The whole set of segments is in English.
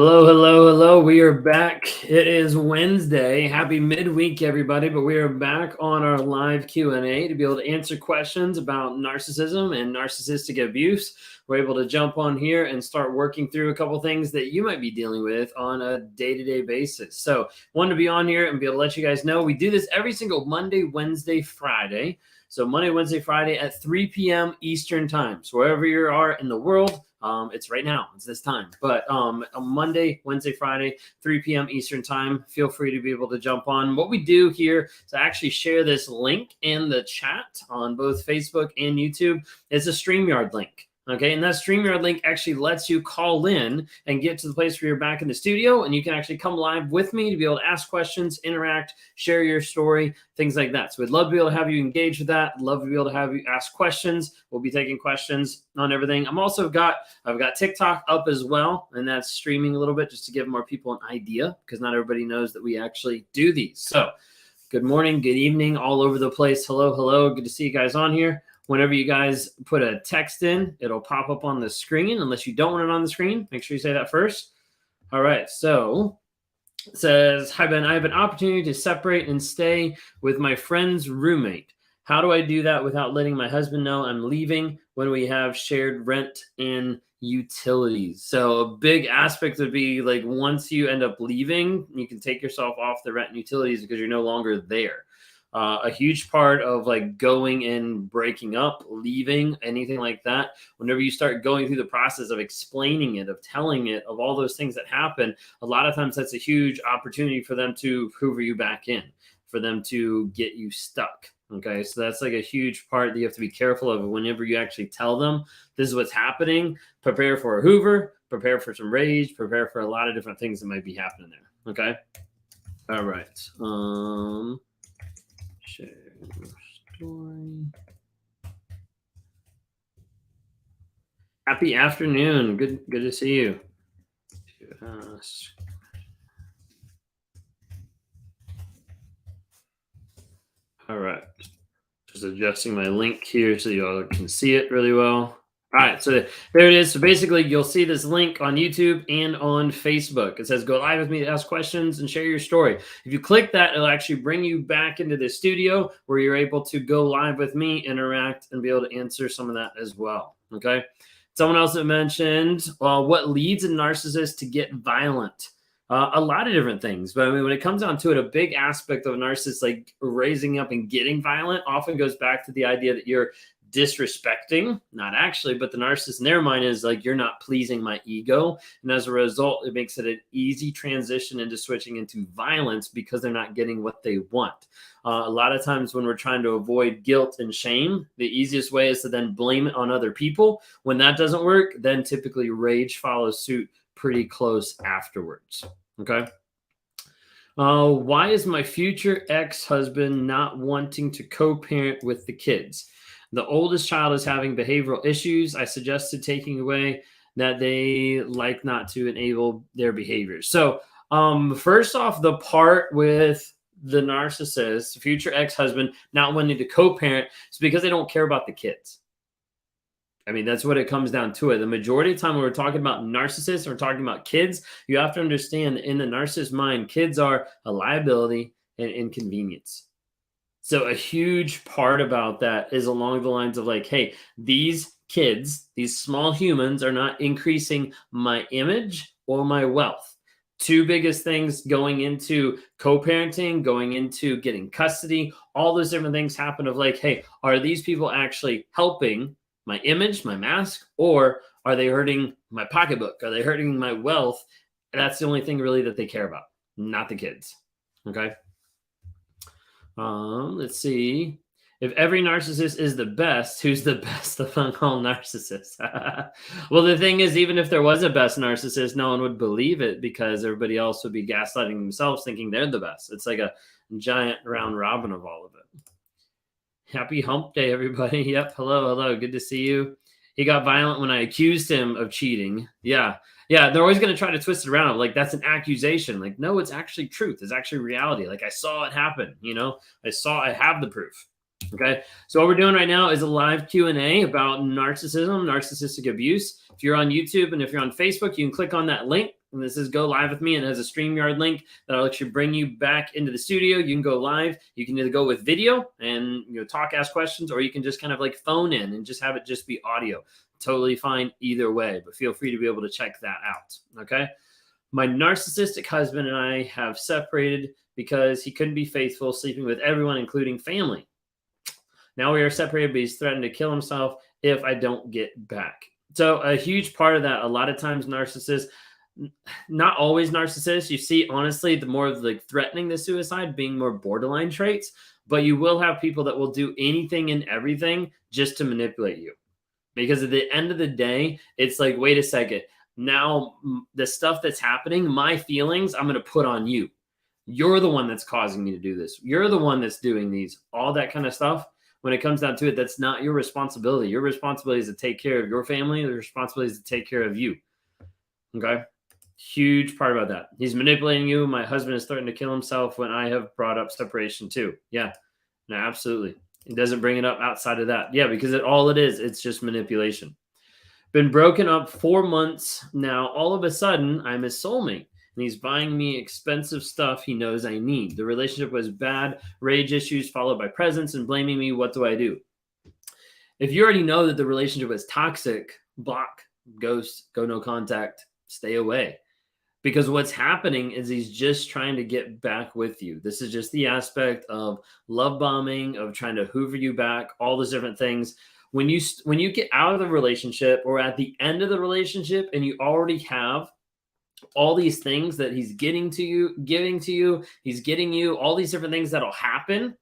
Hello, hello, hello. We are back. It is Wednesday. Happy midweek, everybody. But we are back on our live Q&A to be able to answer questions about narcissism and narcissistic abuse. We're able to jump on here and start working through a couple things that you might be dealing with on a day-to-day basis. So wanted to be on here and be able to let you guys know we do this every single Monday, Wednesday, Friday. So Monday, Wednesday, Friday at 3 p.m. Eastern time. So wherever you are in the world, it's right now. It's this time. But on Monday, Wednesday, Friday, 3 p.m. Eastern time, feel free to be able to jump on. What we do here is I actually share this link in the chat on both Facebook and YouTube. It's a StreamYard link. Okay, and that StreamYard link actually lets you call in and get to the place where you're back in the studio, and you can actually come live with me to be able to ask questions, interact, share your story, things like that. So we'd love to be able to have you engage with that. I'd love to be able to have you ask questions. We'll be taking questions on everything. I've got TikTok up as well, and that's streaming a little bit just to give more people an idea because not everybody knows that we actually do these. So good morning, good evening, all over the place. Hello, hello. Good to see you guys on here. Whenever you guys put a text in, it'll pop up on the screen. Unless you don't want it on the screen, make sure you say that first. All right, so it says, hi, Ben. I have an opportunity to separate and stay with my friend's roommate. How do I do that without letting my husband know I'm leaving when we have shared rent and utilities? So a big aspect would be like once you end up leaving, you can take yourself off the rent and utilities because you're no longer there. A huge part of like going and breaking up, leaving, anything like that, whenever you start going through the process of explaining it, of telling it, of all those things that happen, a lot of times that's a huge opportunity for them to hoover you back in, for them to get you stuck. Okay, so that's like a huge part that you have to be careful of whenever you actually tell them this is what's happening. Prepare for a hoover, prepare for some rage, prepare for a lot of different things that might be happening there. Okay, all right. Share your story. Happy afternoon. Good to see you. All right. Just adjusting my link here so you all can see it really well. All right, so there it is. So basically, you'll see this link on YouTube and on Facebook. It says, go live with me to ask questions and share your story. If you click that, it'll actually bring you back into the studio where you're able to go live with me, interact, and be able to answer some of that as well, okay? Someone else that mentioned, what leads a narcissist to get violent? A lot of different things. But I mean, when it comes down to it, a big aspect of a narcissist, like raising up and getting violent, often goes back to the idea that you're disrespecting, not actually, but the narcissist in their mind is like, you're not pleasing my ego. And as a result, it makes it an easy transition into switching into violence because they're not getting what they want. A lot of times when we're trying to avoid guilt and shame, the easiest way is to then blame it on other people. When that doesn't work, then typically rage follows suit pretty close afterwards. Okay. Why is my future ex-husband not wanting to co-parent with the kids? The oldest child is having behavioral issues. I suggested taking away that they like not to enable their behaviors. So first off, the part with the narcissist, future ex-husband, not wanting to co-parent is because they don't care about the kids. I mean, that's what it comes down to. The majority of the time when we're talking about narcissists, we're talking about kids, you have to understand that in the narcissist mind, kids are a liability and inconvenience. So a huge part about that is along the lines of like, hey, these kids, these small humans are not increasing my image or my wealth. Two biggest things going into co-parenting, going into getting custody, all those different things happen of like, hey, are these people actually helping my image, my mask, or are they hurting my pocketbook? Are they hurting my wealth? And that's the only thing really that they care about, not the kids. Okay. Let's see. If every narcissist is the best, who's the best among all narcissists? Well, the thing is, even if there was a best narcissist, no one would believe it because everybody else would be gaslighting themselves thinking they're the best. It's like a giant round robin of all of it. Happy hump day, everybody. Yep. Hello. Hello. Good to see you. He got violent when I accused him of cheating. Yeah. They're always going to try to twist it around. Like, that's an accusation. Like, no, it's actually truth. It's actually reality. Like, I saw it happen. I have the proof. Okay. So what we're doing right now is a live Q&A about narcissism, narcissistic abuse. If you're on YouTube and if you're on Facebook, you can click on that link. And this is Go Live with Me, and it has a StreamYard link that'll actually bring you back into the studio. You can go live. You can either go with video and talk, ask questions, or you can just kind of like phone in and just have it just be audio. Totally fine either way, but feel free to be able to check that out. Okay. My narcissistic husband and I have separated because he couldn't be faithful, sleeping with everyone, including family. Now we are separated, but he's threatened to kill himself if I don't get back. So a huge part of that, a lot of times narcissists, not always narcissists, you see, honestly, the more like threatening the suicide being more borderline traits, but you will have people that will do anything and everything just to manipulate you. Because at the end of the day, it's like, wait a second, now the stuff that's happening, my feelings, I'm going to put on you. You're the one that's causing me to do this. You're the one that's doing these, all that kind of stuff. When it comes down to it, that's not your responsibility. Your responsibility is to take care of your family. The responsibility is to take care of you. Okay? Huge part about that. He's manipulating you. My husband is threatening to kill himself when I have brought up separation too. Yeah, no, absolutely. He doesn't bring it up outside of that. Yeah, because all it is, it's just manipulation. Been broken up 4 months now. All of a sudden, I'm his soulmate. And he's buying me expensive stuff he knows I need. The relationship was bad, rage issues followed by presents and blaming me. What do I do? If you already know that the relationship was toxic, block, ghost, go no contact, stay away. Because what's happening is he's just trying to get back with you. This is just the aspect of love bombing, of trying to hoover you back, all those different things. When you get out of the relationship or at the end of the relationship and you already have all these things that he's giving to you, he's getting you, all these different things that'll happen.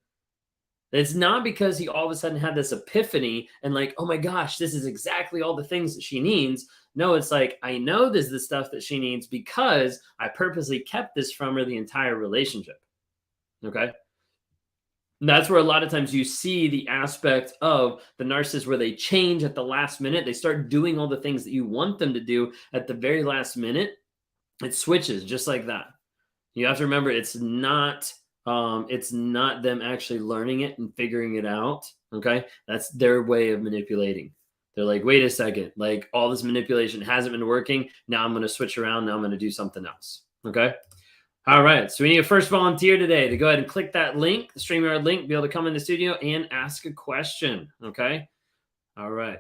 It's not because he all of a sudden had this epiphany and like, oh my gosh, this is exactly all the things that she needs. No, it's like, I know this is the stuff that she needs because I purposely kept this from her the entire relationship. Okay. And that's where a lot of times you see the aspect of the narcissist where they change at the last minute. They start doing all the things that you want them to do at the very last minute. It switches just like that. You have to remember it's not them actually learning it and figuring it out. Okay. That's their way of manipulating. They're like, wait a second, like all this manipulation hasn't been working. Now I'm going to switch around. Now I'm going to do something else. Okay. All right. So we need a first volunteer today to go ahead and click that link, the StreamYard link, be able to come in the studio and ask a question. Okay. All right.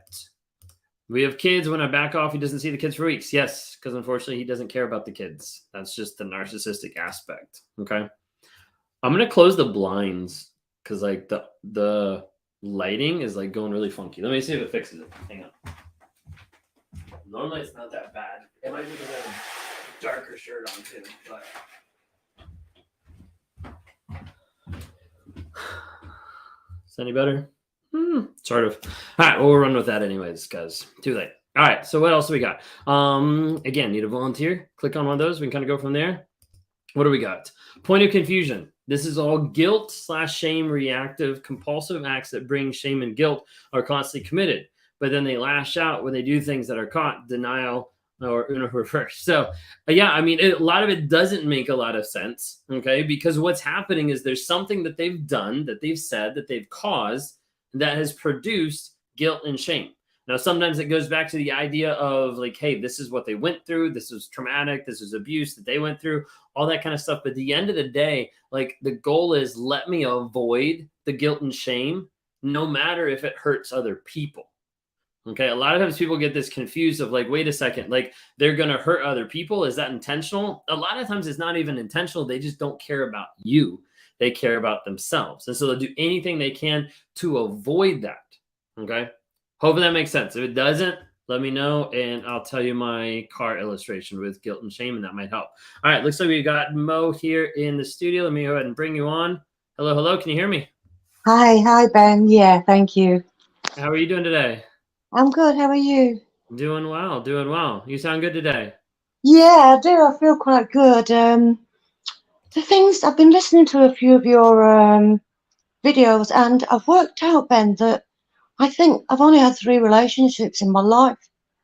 We have kids. When I back off, he doesn't see the kids for weeks. Yes, because unfortunately, he doesn't care about the kids. That's just the narcissistic aspect. Okay. I'm going to close the blinds because like the lighting is like going really funky. Let me see if it fixes it. Hang on. Normally, it's not that bad. It might be because I have a darker shirt on too. But is that any better? Sort of. All right, well, we'll run with that anyways, because too late. All right, so what else do we got? Again, need a volunteer. Click on one of those. We can kind of go from there. What do we got? Point of confusion. This is all guilt/shame, reactive, compulsive acts that bring shame and guilt are constantly committed, but then they lash out when they do things that are caught, denial, or reverse. So yeah, I mean, a lot of it doesn't make a lot of sense, okay? Because what's happening is there's something that they've done, that they've said, that they've caused, that has produced guilt and shame. Now, sometimes it goes back to the idea of like, hey, this is what they went through. This was traumatic. This was abuse that they went through, all that kind of stuff. But at the end of the day, like the goal is let me avoid the guilt and shame, no matter if it hurts other people. Okay. A lot of times people get this confused of like, wait a second, like they're going to hurt other people. Is that intentional? A lot of times it's not even intentional. They just don't care about you. They care about themselves. And so they'll do anything they can to avoid that. Okay. Hopefully that makes sense. If it doesn't, let me know and I'll tell you my car illustration with guilt and shame, and that might help. All right. Looks like we got Mo here in the studio. Let me go ahead and bring you on. Hello. Hello. Can you hear me? Hi, Ben. Yeah, thank you. How are you doing today? I'm good. How are you? Doing well. Doing well. You sound good today. Yeah, I do. I feel quite good. The things I've been listening to a few of your videos, and I've worked out, Ben, that I think I've only had 3 relationships in my life,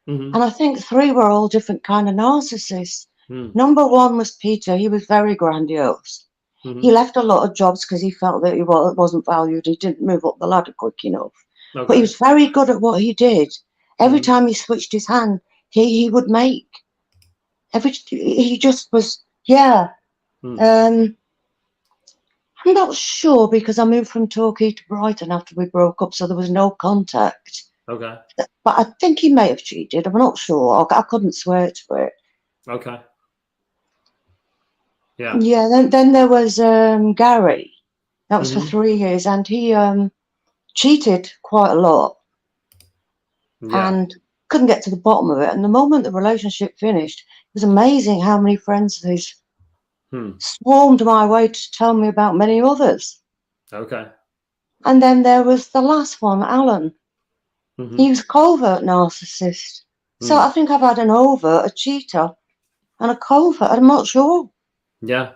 and I think 3 were all different kind of narcissists. Number 1 was Peter. He was very grandiose. He left a lot of jobs because he felt that he wasn't valued. He didn't move up the ladder quick enough. Okay. But he was very good at what he did. Every time he switched his hand, he would make he just was, yeah. I'm not sure because I moved from Torquay to Brighton after we broke up, so there was no contact. Okay. But I think he may have cheated. I'm not sure. I couldn't swear to it. Okay. Yeah. Yeah. Then there was Gary. That was for 3 years, and he cheated quite a lot. Yeah. And couldn't get to the bottom of it. And the moment the relationship finished, it was amazing how many friends of his swarmed my way to tell me about many others. Okay. And then there was the last one, Alan. He was a covert narcissist. So I think I've had an overt, a cheater, and a covert. I'm not sure. Yeah.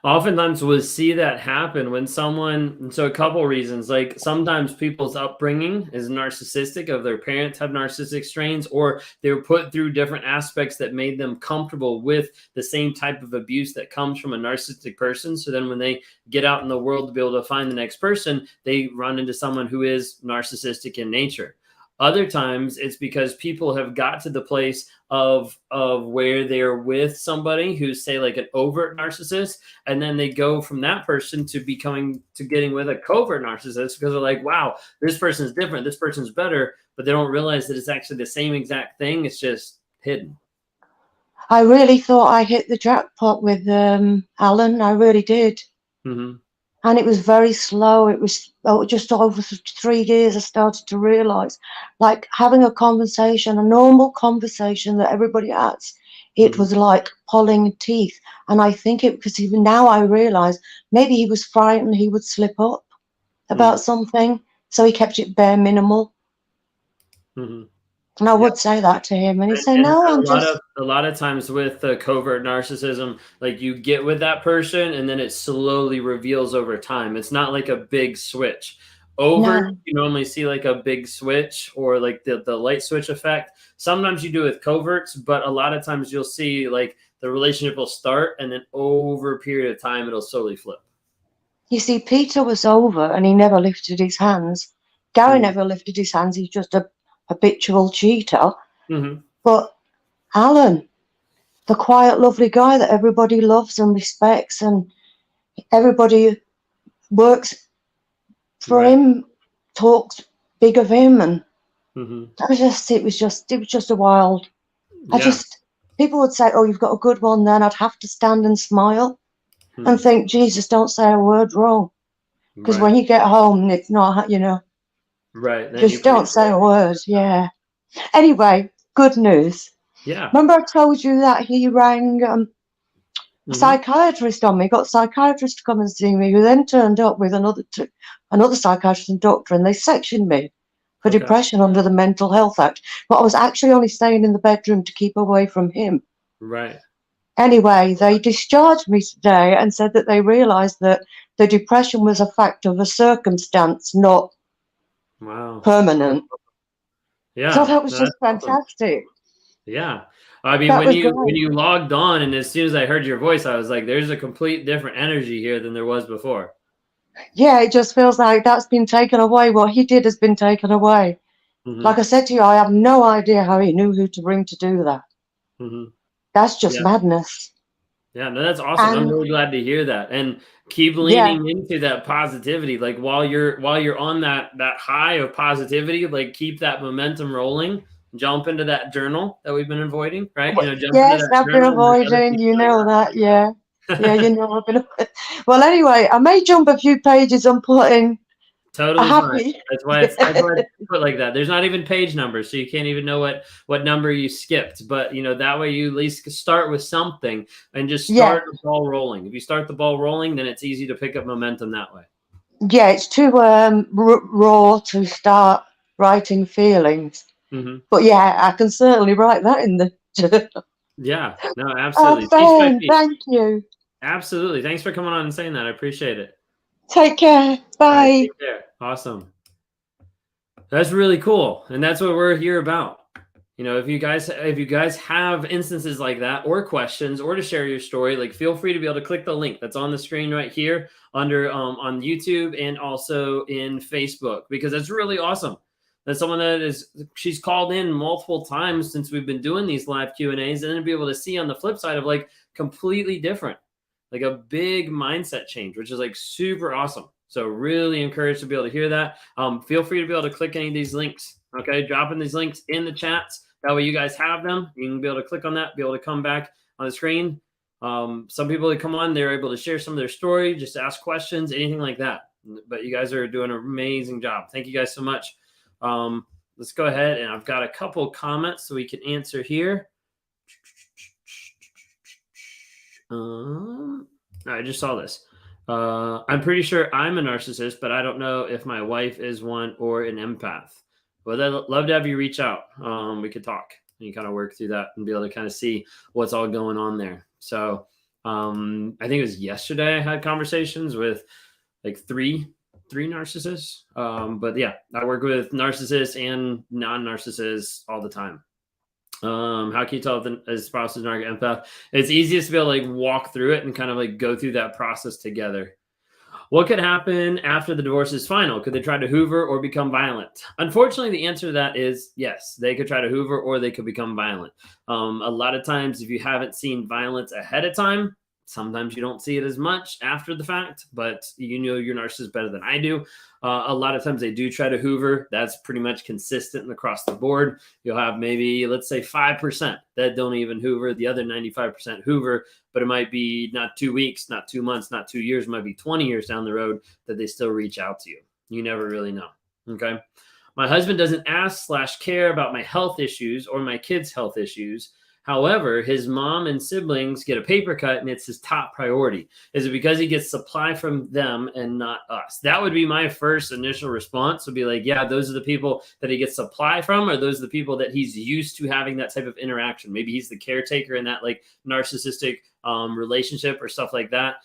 Oftentimes we'll see that happen when someone, so a couple reasons, like sometimes people's upbringing is narcissistic, of their parents have narcissistic strains, or they were put through different aspects that made them comfortable with the same type of abuse that comes from a narcissistic person. So then when they get out in the world to be able to find the next person, they run into someone who is narcissistic in nature. Other times it's because people have got to the place of where they're with somebody who's, say, like an overt narcissist, and then they go from that person to getting with a covert narcissist because they're like, wow, this person's different, this person's better, but they don't realize that it's actually the same exact thing. It's just hidden. I really thought I hit the jackpot with Alan. I really did. And it was very slow. It was just over 3 years I started to realize, like having a conversation, a normal conversation that everybody has, it was like pulling teeth. And I think because even now I realize maybe he was frightened he would slip up about something. So he kept it bare minimal. And I would say that to him, and he'd say, "No, I'm just." A lot of times with the covert narcissism, like you get with that person, and then it slowly reveals over time. It's not like a big switch. You normally see like a big switch or like the light switch effect. Sometimes you do with coverts, but a lot of times you'll see like the relationship will start, and then over a period of time, it'll slowly flip. You see, Peter was over, and he never lifted his hands. Gary never lifted his hands. He's just a habitual cheater. But Alan, the quiet, lovely guy that everybody loves and respects, and everybody works for him, talks big of him, and it was just a wild. People would say, "Oh, you've got a good one." Then I'd have to stand and smile and think, Jesus, don't say a word wrong, because when you get home, it's not, Right. Just don't say a word. Yeah. Anyway, good news. Yeah. Remember I told you that he rang a psychiatrist on me, got a psychiatrist to come and see me, who then turned up with another psychiatrist and doctor, and they sectioned me for depression under the Mental Health Act. But I was actually only staying in the bedroom to keep away from him. Right. Anyway, they discharged me today and said that they realised that the depression was a fact of a circumstance, not permanent. Yeah. So that was just fantastic. Yeah. I mean, when you logged on, and as soon as I heard your voice, I was like, there's a complete different energy here than there was before. Yeah, it just feels like that's been taken away. What he did has been taken away. Like I said to you, I have no idea how he knew who to bring to do that. That's just madness. Yeah, no, that's awesome. I'm really glad to hear that. And keep leaning into that positivity. Like while you're on that high of positivity, like keep that momentum rolling. Jump into that journal that we've been avoiding, right? Yes, I've been avoiding. You know that, yeah. Yeah, I've been. Well, anyway, I may jump a few pages and put in. Totally fine. That's why it's put like that. There's not even page numbers, so you can't even know what number you skipped. But that way you at least start with something and just start the ball rolling. If you start the ball rolling, then it's easy to pick up momentum that way. Yeah, it's too raw to start writing feelings. But yeah, I can certainly write that in the journal. Yeah, no, absolutely. Oh, thank you. Absolutely. Thanks for coming on and saying that. I appreciate it. Take care. Bye. Right, take care. Awesome. That's really cool. And that's what we're here about. If you guys have instances like that or questions or to share your story, like feel free to be able to click the link that's on the screen right here under on YouTube and also in Facebook, because that's really awesome. That's someone she's called in multiple times since we've been doing these live Q&As, and then be able to see on the flip side of like completely different, like a big mindset change, which is like super awesome. So really encouraged to be able to hear that. Feel free to be able to click any of these links. Okay, dropping these links in the chats. That way you guys have them. You can be able to click on that, be able to come back on the screen. Some people that come on, they're able to share some of their story, just ask questions, anything like that. But you guys are doing an amazing job. Thank you guys so much. Let's go ahead, and I've got a couple comments so we can answer here. I just saw this. I'm pretty sure I'm a narcissist, but I don't know if my wife is one or an empath. Well, I'd love to have you reach out. We could talk and you kind of work through that and be able to kind of see what's all going on there. So I think it was yesterday I had conversations with like three narcissists. But yeah, I work with narcissists and non-narcissists all the time. How can you tell if a spouse is narc empath? It's easiest to be able to like walk through it and kind of like go through that process together. What could happen after the divorce is final? Could they try to hoover or become violent? Unfortunately, the answer to that is yes. They could try to hoover or they could become violent. A lot of times, if you haven't seen violence ahead of time, sometimes you don't see it as much after the fact, but you know your narcissist better than I do. A lot of times they do try to hoover. That's pretty much consistent and across the board. You'll have maybe, let's say 5% that don't even hoover. The other 95% hoover, but it might be not 2 weeks, not 2 months, not 2 years. It might be 20 years down the road that they still reach out to you. You never really know. Okay. My husband doesn't ask/care about my health issues or my kids' health issues. However, his mom and siblings get a paper cut and it's his top priority. Is it because he gets supply from them and not us? That would be my first initial response, would be like, yeah, those are the people that he gets supply from, or those are the people that he's used to having that type of interaction. Maybe he's the caretaker in that like narcissistic relationship or stuff like that,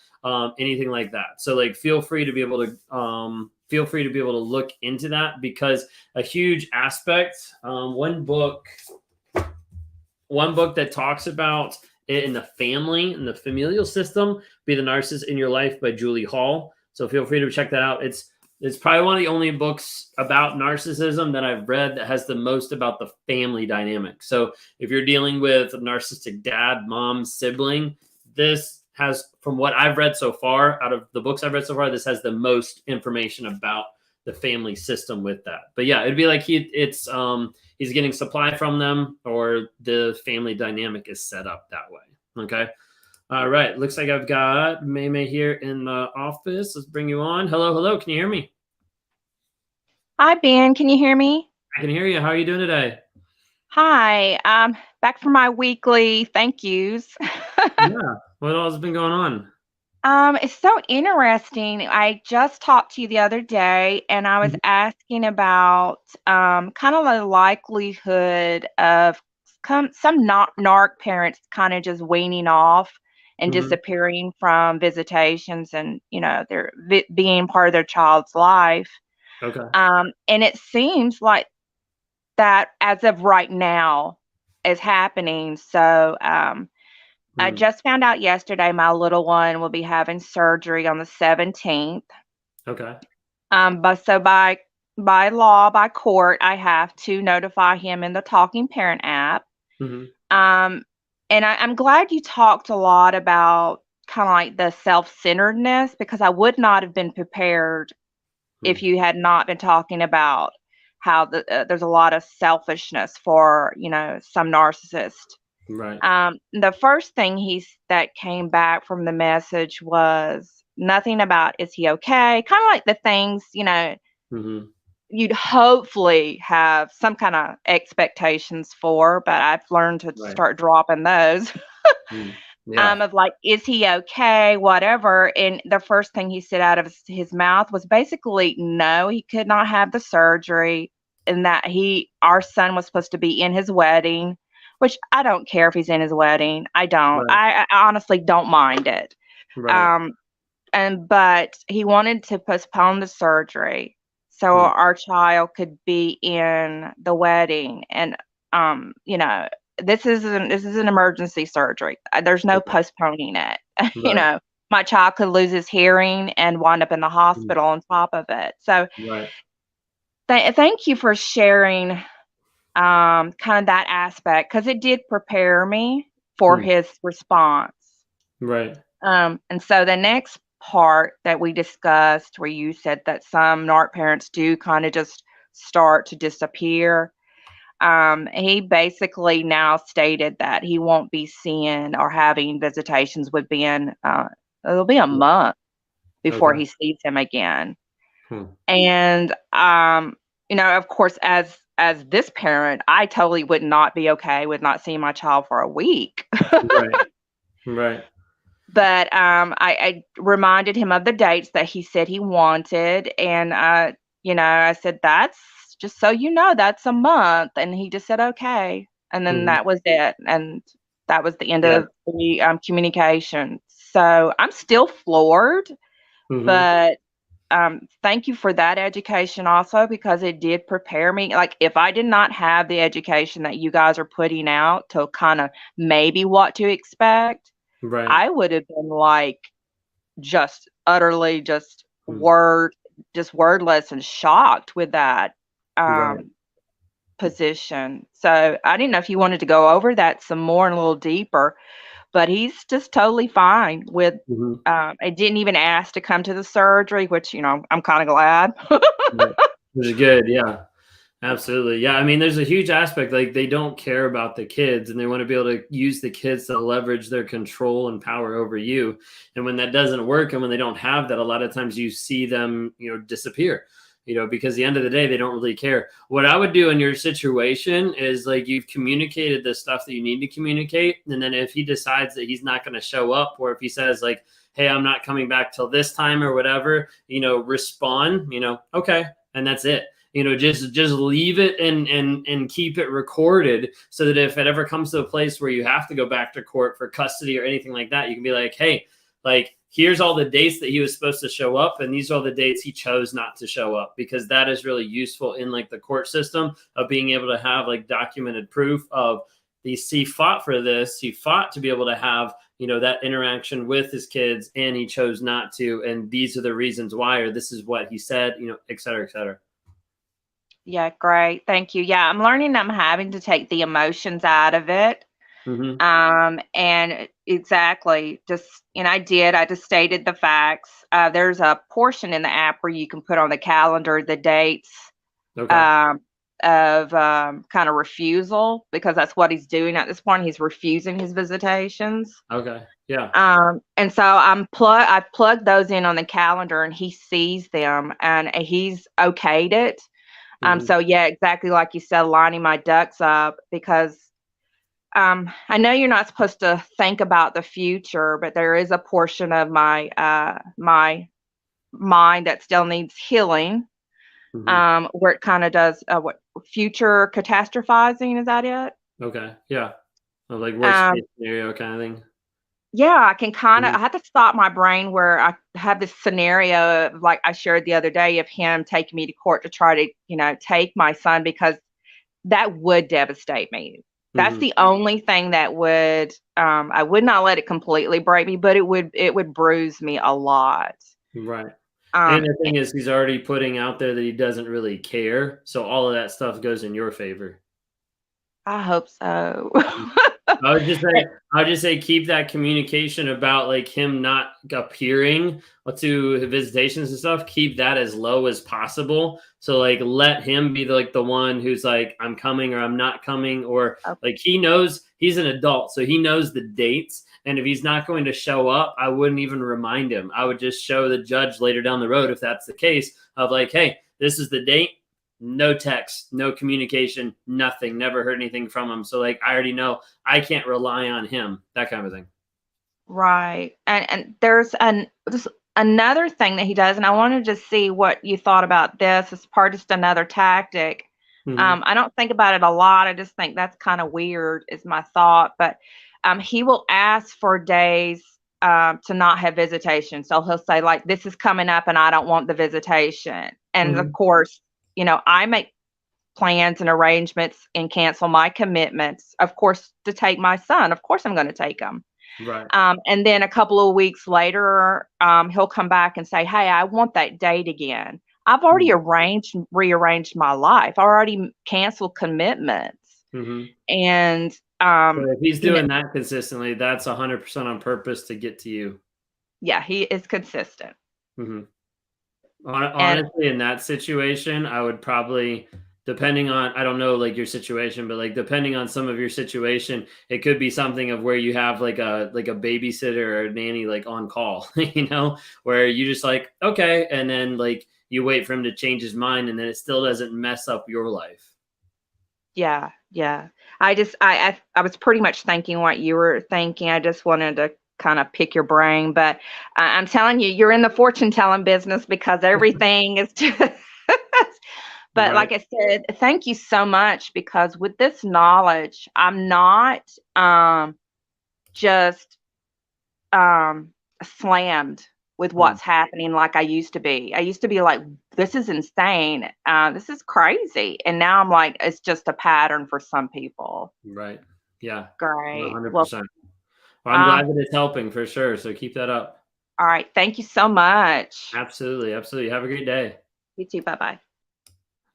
anything like that. So like feel free to be able to look into that, because a huge aspect, one book that talks about it in the family, in the familial system, Be the Narcissist in Your Life by Julie Hall. So feel free to check that out. It's probably one of the only books about narcissism that I've read that has the most about the family dynamic. So if you're dealing with a narcissistic dad, mom, sibling, this has, from what I've read so far, out of the books I've read so far, this has the most information about the family system with that. But yeah, it'd be like he's getting supply from them, or the family dynamic is set up that way. Okay. All right. Looks like I've got May here in the office. Let's bring you on. Hello. Can you hear me? Hi, Ben. Can you hear me? I can hear you. How are you doing today? Hi. Back for my weekly thank yous. Yeah. What else has been going on? It's so interesting. I just talked to you the other day, and I was asking about kind of the likelihood of some narc parents kind of just weaning off and disappearing from visitations, and they're being part of their child's life. Okay. And it seems like that as of right now is happening. So I just found out yesterday my little one will be having surgery on the 17th. Okay. But so by law, by court, I have to notify him in the Talking Parent app. And I'm glad you talked a lot about kind of like the self-centeredness, because I would not have been prepared if you had not been talking about how there's a lot of selfishness for, some narcissists. Right. The first thing that came back from the message was nothing about, is he okay? Kind of like the things, you'd hopefully have some kind of expectations for, but I've learned to start dropping those. Of like, is he okay? Whatever. And the first thing he said out of his mouth was basically, no, he could not have the surgery, and that our son was supposed to be in his wedding, which I don't care if he's in his wedding. I don't. I honestly don't mind it. Right. But he wanted to postpone the surgery so our child could be in the wedding. And this is an emergency surgery. There's no postponing it. Right. My child could lose his hearing and wind up in the hospital on top of it. So Thank you for sharing kind of that aspect, because it did prepare me for his response. Right. And so the next part that we discussed, where you said that some NARC parents do kind of just start to disappear, he basically now stated that he won't be seeing or having visitations within it'll be a month before he sees him again. And of course, as this parent, I totally would not be okay with not seeing my child for a week. Right. But I reminded him of the dates that he said he wanted, and I said, that's just so you know, that's a month, and he just said okay, and then that was it, and that was the end of the communication. So I'm still floored, but thank you for that education also, because it did prepare me. Like, if I did not have the education that you guys are putting out to kind of maybe what to expect, I would have been like just utterly just wordless and shocked with that position. So I didn't know if you wanted to go over that some more and a little deeper, but he's just totally fine with I didn't even ask to come to the surgery, which I'm kind of glad. Which is good. Yeah. Absolutely. Yeah. I mean, there's a huge aspect, like they don't care about the kids and they want to be able to use the kids to leverage their control and power over you. And when that doesn't work and when they don't have that, a lot of times you see them, disappear, because at the end of the day, they don't really care. What I would do in your situation is, like, you've communicated the stuff that you need to communicate. And then if he decides that he's not going to show up, or if he says like, hey, I'm not coming back till this time or whatever, respond, okay. And that's it. Just leave it and keep it recorded, so that if it ever comes to a place where you have to go back to court for custody or anything like that, you can be like, hey, like, here's all the dates that he was supposed to show up, and these are all the dates he chose not to show up, because that is really useful in like the court system of being able to have like documented proof of he fought for this. He fought to be able to have, that interaction with his kids, and he chose not to. And these are the reasons why, or this is what he said, et cetera, et cetera. Yeah, great. Thank you. Yeah, I'm learning I'm having to take the emotions out of it. And exactly, I just stated the facts. There's a portion in the app where you can put on the calendar the dates of kind of refusal, because that's what he's doing at this point. He's refusing his visitations. Okay. Yeah. And so I plugged those in on the calendar, and he sees them, and he's okayed it. So yeah, exactly like you said, lining my ducks up, because I know you're not supposed to think about the future, but there is a portion of my my mind that still needs healing, where it kind of does what future catastrophizing, is that it? Okay. Yeah. Like worst case scenario kind of thing. Yeah, I can kind of, I have to stop my brain where I have this scenario of, like I shared the other day, of him taking me to court to try to, take my son, because that would devastate me. That's the only thing that would, I would not let it completely break me, but it would bruise me a lot. Right. And the thing is, he's already putting out there that he doesn't really care. So all of that stuff goes in your favor. I hope so. I would just say keep that communication about like him not appearing to visitations and stuff. Keep that as low as possible. So like let him be the one who's like, I'm coming or I'm not coming, or like he knows he's an adult, so he knows the dates. And if he's not going to show up, I wouldn't even remind him. I would just show the judge later down the road, if that's the case, of like, hey, this is the date. No text, no communication, nothing, never heard anything from him. So like, I already know I can't rely on him, that kind of thing. Right. And there's another thing that he does, and I wanted to see what you thought about this as part of just another tactic. I don't think about it a lot. I just think that's kind of weird, is my thought. But he will ask for days to not have visitation. So he'll say, like, this is coming up and I don't want the visitation. And of course, I make plans and arrangements and cancel my commitments, of course, to take my son. Of course, I'm going to take him. Right. And then a couple of weeks later, he'll come back and say, hey, I want that date again. I've already rearranged my life. I already canceled commitments. And, So if he's doing that consistently, that's 100% on purpose to get to you. Yeah, he is consistent. Honestly, in that situation, I would probably, depending on, I don't know, like your situation, but like depending on some of your situation, it could be something of where you have like a babysitter or a nanny like on call, where you just like, okay, and then like you wait for him to change his mind, and then it still doesn't mess up your life. Yeah. I was pretty much thinking what you were thinking. I just wanted to kind of pick your brain, but I'm telling you, you're in the fortune telling business because everything is just, but like I said, thank you so much, because with this knowledge, I'm not just slammed with what's happening like I used to be. I used to be like, this is insane. This is crazy. And now I'm like, it's just a pattern for some people. Right. Yeah. Great. 100%. Well, I'm glad that it's helping for sure. So keep that up. All right. Thank you so much. Absolutely. Absolutely. Have a great day. You too. Bye-bye.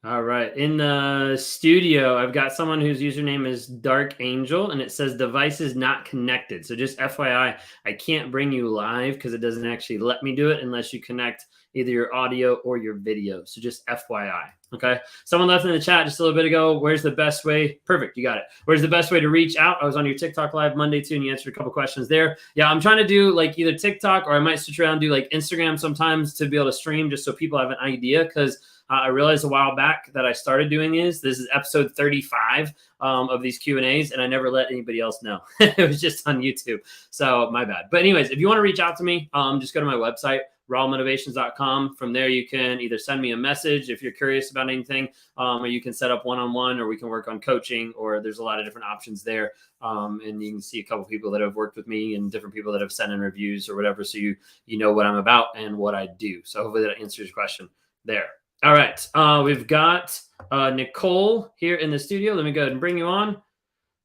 All right. In the studio, I've got someone whose username is Dark Angel, and it says devices not connected. So just FYI, I can't bring you live because it doesn't actually let me do it unless you connect either your audio or your video. So just FYI. Okay. Someone left in the chat just a little bit ago, where's the best way? Perfect. You got it. Where's the best way to reach out? I was on your TikTok live Monday too, and you answered a couple questions there. Yeah, I'm trying to do like either TikTok, or I might switch around and do like Instagram sometimes to be able to stream, just so people have an idea. Because I realized a while back that I started doing this is episode 35 of these Q&As, and I never let anybody else know. It was just on YouTube. So my bad. But anyways, if you want to reach out to me, just go to my website, rawmotivations.com. From there, you can either send me a message if you're curious about anything, or you can set up one-on-one, or we can work on coaching, or there's a lot of different options there. And you can see a couple people that have worked with me and different people that have sent in reviews or whatever. So you know what I'm about and what I do. So hopefully that answers your question there. All right. We've got Nicole here in the studio. Let me go ahead and bring you on.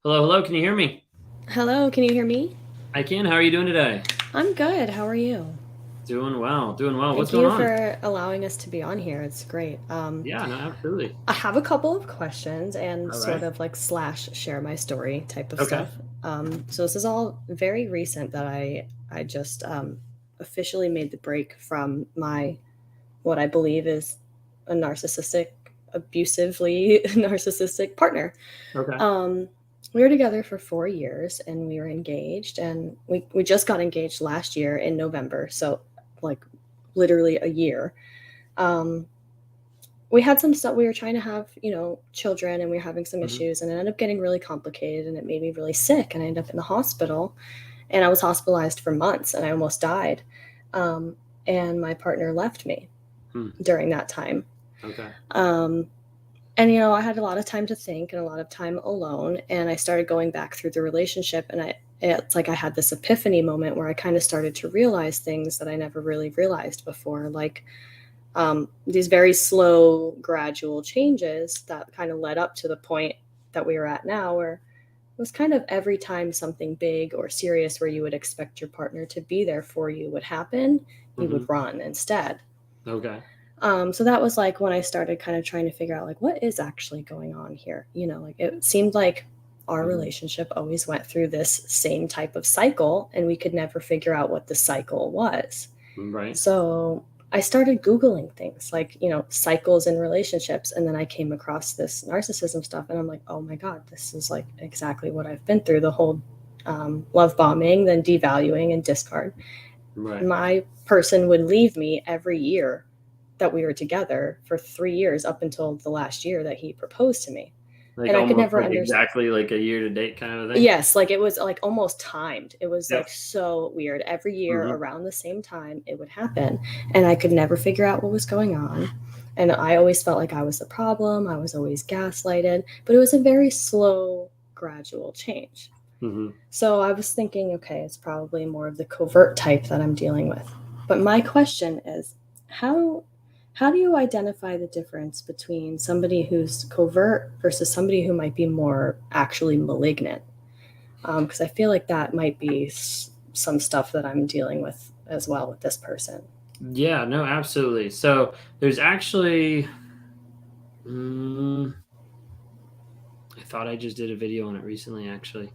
Hello. Can you hear me? Hello. Can you hear me? I can. How are you doing today? I'm good. How are you? Doing well. What's going on? Thank you for allowing us to be on here. It's great. Yeah, no, absolutely. I have a couple of questions and sort of like / share my story type of stuff. So this is all very recent that I just officially made the break from what I believe is a abusively narcissistic partner. We were together for 4 years, and we were engaged, and we just got engaged last year in November. So like literally a year. We had some stuff. We were trying to have, children, and we were having some issues, and it ended up getting really complicated, and it made me really sick. And I ended up in the hospital, and I was hospitalized for months, and I almost died. And my partner left me during that time. And, I had a lot of time to think and a lot of time alone. And I started going back through the relationship, and it's like I had this epiphany moment where I kind of started to realize things that I never really realized before, like these very slow, gradual changes that kind of led up to the point that we were at now, where it was kind of every time something big or serious where you would expect your partner to be there for you would happen, you would run instead. So that was like when I started kind of trying to figure out like what is actually going on here. Like it seemed like our relationship always went through this same type of cycle, and we could never figure out what the cycle was. So I started Googling things like, cycles in relationships. And then I came across this narcissism stuff, and I'm like, oh my God, this is like exactly what I've been through. The whole love bombing, then devaluing and discard. My person would leave me every year that we were together for 3 years, up until the last year that he proposed to me. Like, and I could never understand exactly like a year to date kind of thing. Yes, like it was like almost timed. It was like so weird. Every year around the same time it would happen, and I could never figure out what was going on. And I always felt like I was the problem. I was always gaslighted, but it was a very slow, gradual change. So I was thinking, okay, it's probably more of the covert type that I'm dealing with. But my question is, how do you identify the difference between somebody who's covert versus somebody who might be more actually malignant? Because I feel like that might be some stuff that I'm dealing with as well with this person. Yeah, no, absolutely. So there's actually, I thought I just did a video on it recently, actually.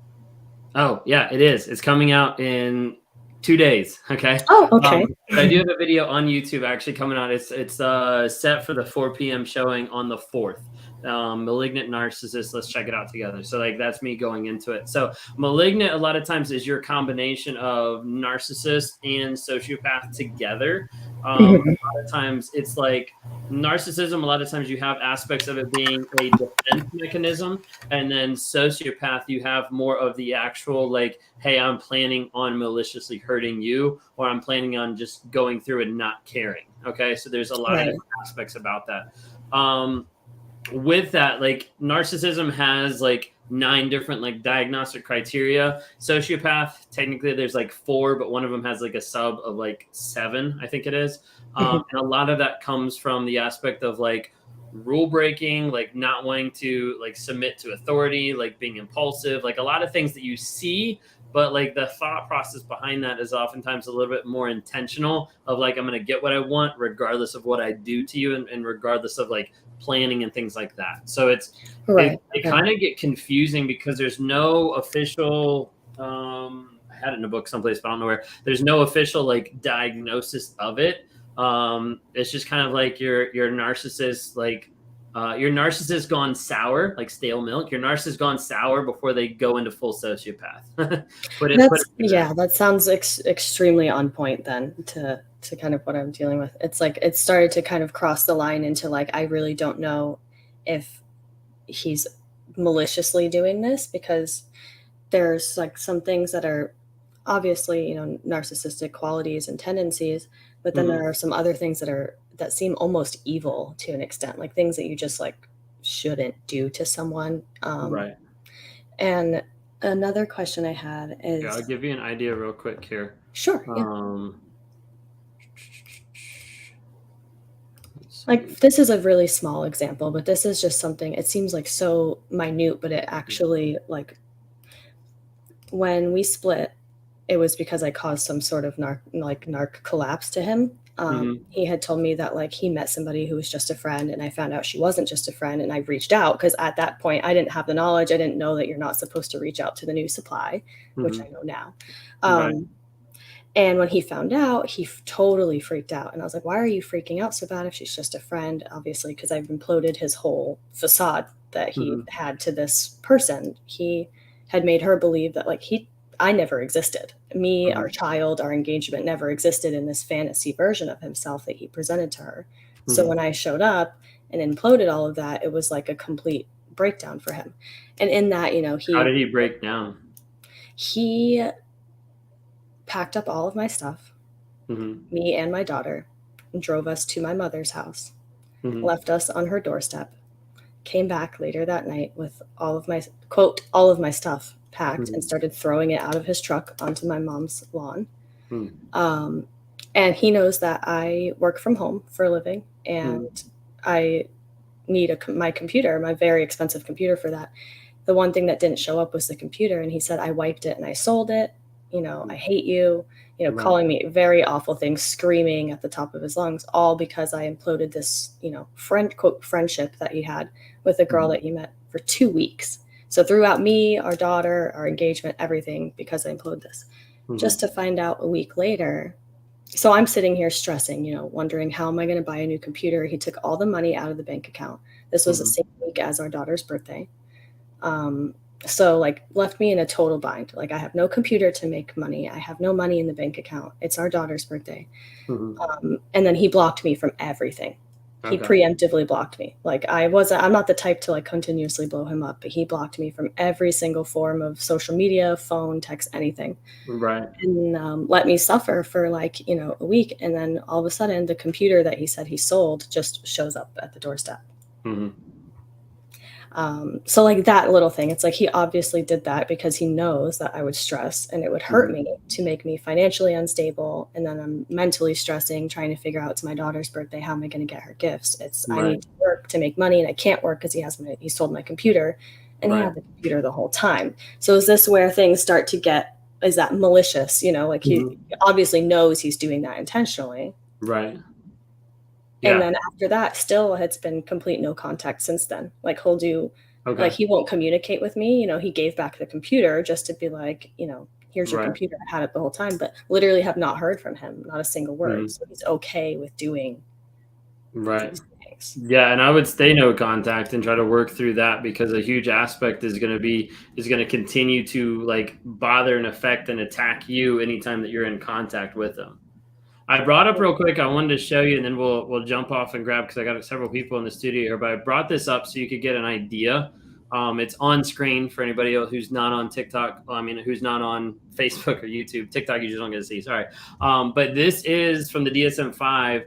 Oh, yeah, it is. It's coming out in 2 days. Okay. Oh, okay. But I do have a video on YouTube actually coming out. It's set for the 4 p.m. showing on the 4th. Malignant Narcissist. Let's check it out together. So like that's me going into it. So malignant a lot of times is your combination of narcissist and sociopath together. A lot of times it's like narcissism. A lot of times you have aspects of it being a defense mechanism, and then sociopath you have more of the actual like, hey, I'm planning on maliciously hurting you, or I'm planning on just going through and not caring. Okay, so there's a lot of different aspects about that. With that, like narcissism has like 9 different like diagnostic criteria. Sociopath, technically there's like 4, but one of them has like a sub of like 7, I think it is. And a lot of that comes from the aspect of like rule breaking, like not wanting to like submit to authority, like being impulsive, like a lot of things that you see, but like the thought process behind that is oftentimes a little bit more intentional of like, I'm going to get what I want regardless of what I do to you, and regardless of like planning and things like that. So it kind of get confusing because there's no official, I had it in a book someplace, but I don't know where. There's no official like diagnosis of it. It's just kind of like your narcissist, like your narcissist gone sour, like stale milk. Your narcissist gone sour before they go into full sociopath. That sounds extremely on point then to kind of what I'm dealing with. It's like it started to kind of cross the line into like, I really don't know if he's maliciously doing this, because there's like some things that are obviously, you know, narcissistic qualities and tendencies, but then there are some other things that seem almost evil to an extent, like things that you just like shouldn't do to someone. Right. And another question I had is, I'll give you an idea real quick here. Sure. Like this is a really small example, but this is just something, it seems like so minute, but it actually, like, when we split, it was because I caused some sort of narc collapse to him. He had told me that like he met somebody who was just a friend, and I found out she wasn't just a friend, and I reached out because at that point I didn't have the knowledge. I didn't know that you're not supposed to reach out to the new supply, which I know now. And when he found out, he totally freaked out. And I was like, why are you freaking out so bad if she's just a friend? Obviously, because I've imploded his whole facade that he had to this person. He had made her believe that like I never existed. Me, our child, our engagement never existed in this fantasy version of himself that he presented to her. So when I showed up and imploded all of that, it was like a complete breakdown for him. And in that, you know, how did he break down? He packed up all of my stuff, me and my daughter, and drove us to my mother's house, left us on her doorstep, came back later that night with all of my, quote, all of my stuff packed, and started throwing it out of his truck onto my mom's lawn. And he knows that I work from home for a living, and I need my computer, my very expensive computer for that. The one thing that didn't show up was the computer, and he said, I wiped it and I sold it. You know, I hate you, you know, calling me very awful things, screaming at the top of his lungs, all because I imploded this, you know, quote, friendship that he had with a girl that he met for 2 weeks. So throughout me, our daughter, our engagement, everything, because I imploded this, just to find out a week later. So I'm sitting here stressing, you know, wondering how am I going to buy a new computer? He took all the money out of the bank account. This was the same week as our daughter's birthday. So like left me in a total bind. Like I have no computer to make money. I have no money in the bank account. It's our daughter's birthday. And then he blocked me from everything. He preemptively blocked me. Like I'm not the type to like continuously blow him up, but he blocked me from every single form of social media, phone, text, anything. And let me suffer for like, you know, a week. And then all of a sudden the computer that he said he sold just shows up at the doorstep. So like that little thing, it's like he obviously did that because he knows that I would stress and it would hurt me to make me financially unstable. And then I'm mentally stressing, trying to figure out it's my daughter's birthday. How am I going to get her gifts? I need to work to make money and I can't work because he sold my computer and he had the computer the whole time. So is this where things start to get, is that malicious? You know, like he obviously knows he's doing that intentionally. Right. Yeah. And then after that, still it's been complete no contact since then. Like he'll do, like he won't communicate with me. You know, he gave back the computer just to be like, you know, here's your computer. I had it the whole time, but literally have not heard from him, not a single word. So he's okay with doing these things. Yeah, and I would stay no contact and try to work through that, because a huge aspect is going to continue to like bother and affect and attack you anytime that you're in contact with them. I brought up real quick, I wanted to show you, and then we'll jump off and grab, because I got several people in the studio here, but I brought this up so you could get an idea. It's on screen for anybody else who's not on TikTok. Who's not on Facebook or YouTube. TikTok you just don't get to see, sorry. But this is from the DSM-5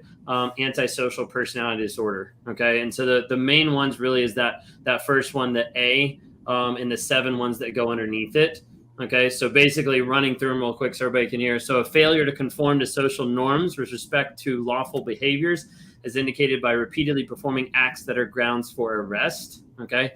antisocial personality disorder. Okay, and so the main ones really is that first one, the A, and the 7 ones that go underneath it. Okay, so basically running through them real quick so everybody can hear. So a failure to conform to social norms with respect to lawful behaviors is indicated by repeatedly performing acts that are grounds for arrest. Okay,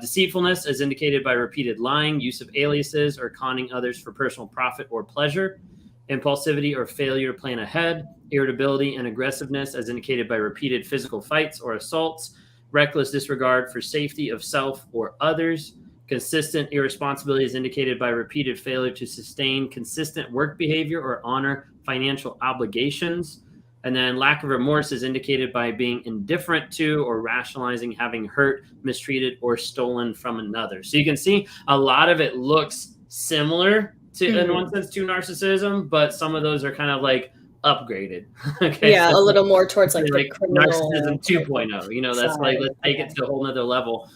deceitfulness is indicated by repeated lying, use of aliases, or conning others for personal profit or pleasure. Impulsivity or failure to plan ahead. Irritability and aggressiveness as indicated by repeated physical fights or assaults. Reckless disregard for safety of self or others. Consistent irresponsibility is indicated by repeated failure to sustain consistent work behavior or honor financial obligations. And then lack of remorse is indicated by being indifferent to or rationalizing having hurt, mistreated, or stolen from another. So you can see a lot of it looks similar to, in one sense, to narcissism, but some of those are kind of like upgraded. Okay, yeah, so a little more towards like narcissism 2.0. You know, that's like, let's take it to a whole nother level.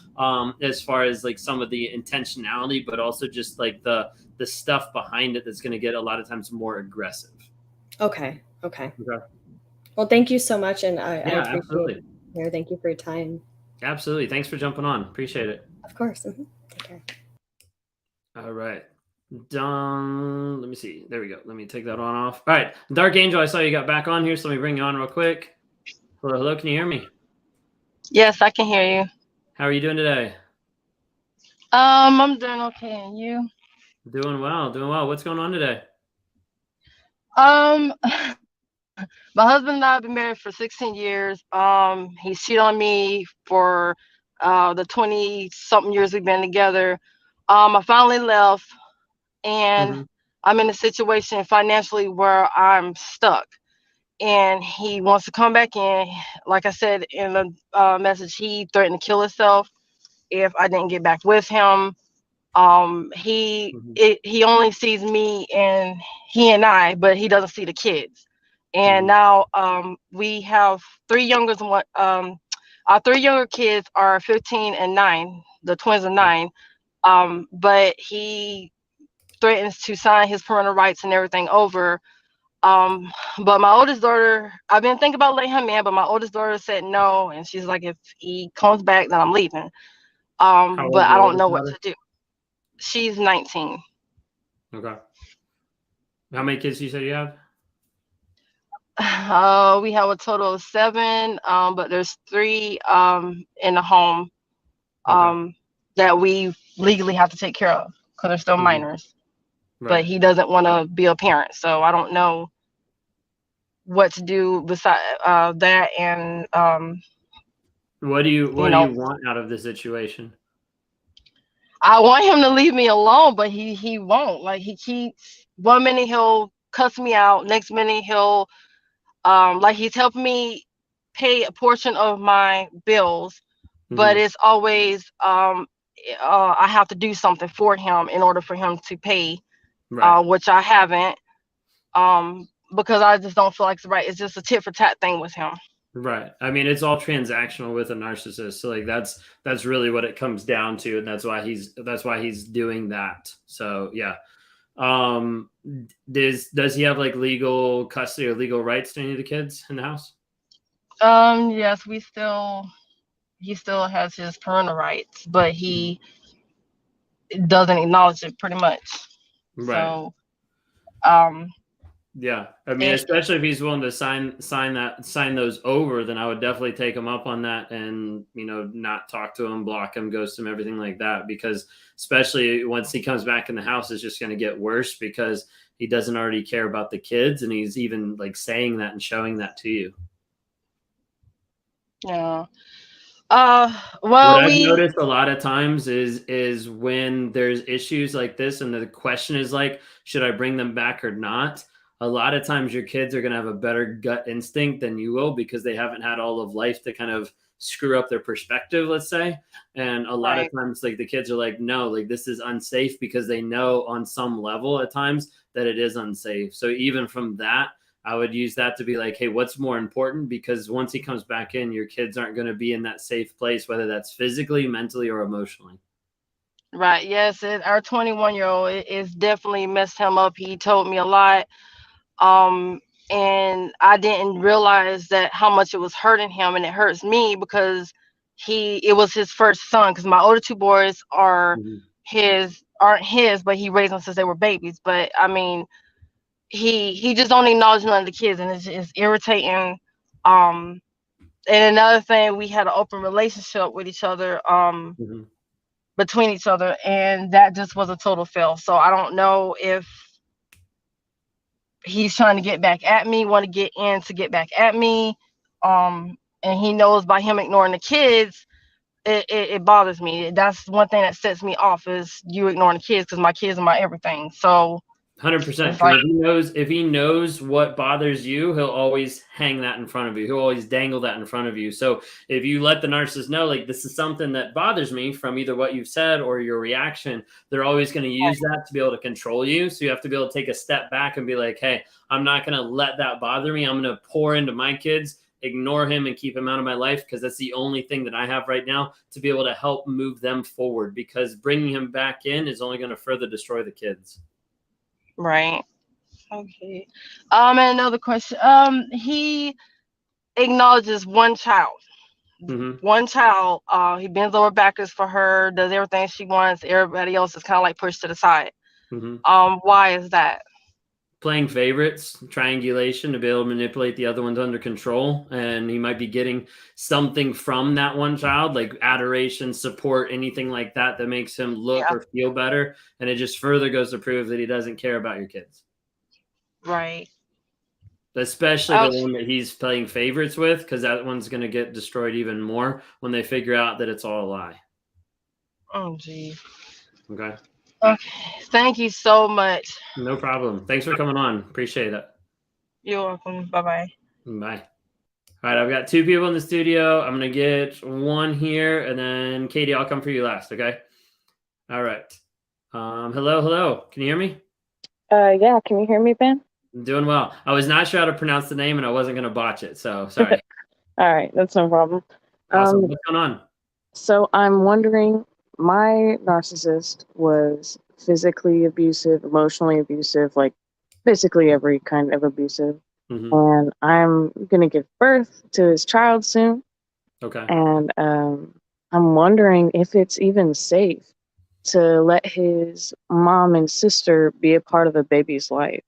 As far as like some of the intentionality, but also just like the stuff behind it that's going to get a lot of times more aggressive. Okay. Well, thank you so much, and I appreciate absolutely. it. Thank you for your time. Absolutely, thanks for jumping on. Appreciate it. Of course. Take care. All right. Done. Let me see. There we go. Let me take that on off. All right. Dark Angel, I saw you got back on here, so let me bring you on real quick. Hello. Can you hear me? Yes, I can hear you. How are you doing today? I'm doing okay. And you? Doing well. What's going on today? My husband and I have been married for 16 years. He's cheated on me for the 20-something years we've been together. I finally left, and I'm in a situation financially where I'm stuck, and he wants to come back in. Like I said in the message, he threatened to kill himself if I didn't get back with him. He only sees me and he and I, but he doesn't see the kids. And now we have 3 younger our 3 younger kids are 15 and 9. The twins are 9. But he threatens to sign his parental rights and everything over. But my oldest daughter, I've been thinking about letting him in, but my oldest daughter said no, and she's like, if he comes back, then I'm leaving. But I don't know what to do. She's 19. Okay. How many kids you said you have? We have a total of 7, but there's 3 in the home that we legally have to take care of because they're still minors. Right. But he doesn't want to be a parent, so I don't know what to do besides that. And what do you want out of the situation? I want him to leave me alone, but he won't. Like, he keeps, one minute he'll cuss me out, next minute he'll like, he's helping me pay a portion of my bills, but it's always I have to do something for him in order for him to pay, which I haven't, because I just don't feel like it's right. It's just a tit for tat thing with him. Right. I mean, it's all transactional with a narcissist. So like that's really what it comes down to, and that's why he's doing that. So yeah. Does he have like legal custody or legal rights to any of the kids in the house? Yes, he still has his parental rights, but he doesn't acknowledge it pretty much. Right. So Yeah, I mean, especially if he's willing to sign those over, then I would definitely take him up on that, and not talk to him, block him, ghost him, everything like that. Because especially once he comes back in the house, it's just going to get worse because he doesn't already care about the kids, and he's even like saying that and showing that to you. Yeah. Well, what I've noticed a lot of times is when there's issues like this, and the question is like, should I bring them back or not? A lot of times your kids are going to have a better gut instinct than you will, because they haven't had all of life to kind of screw up their perspective, let's say. And a lot of times, like, the kids are like, no, like, this is unsafe, because they know on some level at times that it is unsafe. So even from that, I would use that to be like, hey, what's more important? Because once he comes back in, your kids aren't going to be in that safe place, whether that's physically, mentally, or emotionally. Right. Yes. Our 21-year-old is definitely messed him up. He told me a lot. And I didn't realize that how much it was hurting him, and it hurts me because it was his first son. Because my older two boys aren't his, but he raised them since they were babies. But I mean, he just don't acknowledge none of the kids, and it's irritating. And another thing, we had an open relationship with each other, between each other, and that just was a total fail. So I don't know if he's trying to get back at me, want to get in to get back at me. And he knows by him ignoring the kids, it bothers me. That's one thing that sets me off, is you ignoring the kids, because my kids are my everything. So 100%. If he knows what bothers you, he'll always hang that in front of you. He'll always dangle that in front of you. So if you let the narcissist know, like, this is something that bothers me from either what you've said or your reaction, they're always going to use that to be able to control you. So you have to be able to take a step back and be like, hey, I'm not going to let that bother me. I'm going to pour into my kids, ignore him, and keep him out of my life, because that's the only thing that I have right now to be able to help move them forward, because bringing him back in is only going to further destroy the kids. Right. Okay. And another question. He acknowledges one child. One child. He bends over backwards for her, does everything she wants. Everybody else is kind of like pushed to the side. Why is that? Playing favorites, triangulation, to be able to manipulate the other ones under control. And he might be getting something from that one child, like adoration, support, anything like that, that makes him look or feel better. And it just further goes to prove that he doesn't care about your kids. Right. Especially the one that he's playing favorites with, because that one's going to get destroyed even more when they figure out that it's all a lie. Oh, geez. Okay. Okay. Thank you so much. No problem. Thanks for coming on. Appreciate it. You're welcome. Bye-bye. Bye. All right. I've got two people in the studio. I'm going to get one here, and then Katie, I'll come for you last. Okay. All right. Hello. Can you hear me? Yeah. Can you hear me, Ben? I'm doing well. I was not sure how to pronounce the name, and I wasn't going to botch it. So sorry. All right. That's no problem. Awesome. What's going on? So I'm wondering, my narcissist was physically abusive, emotionally abusive, like basically every kind of abusive. And I'm going to give birth to his child soon. Okay. And I'm wondering if it's even safe to let his mom and sister be a part of a baby's life.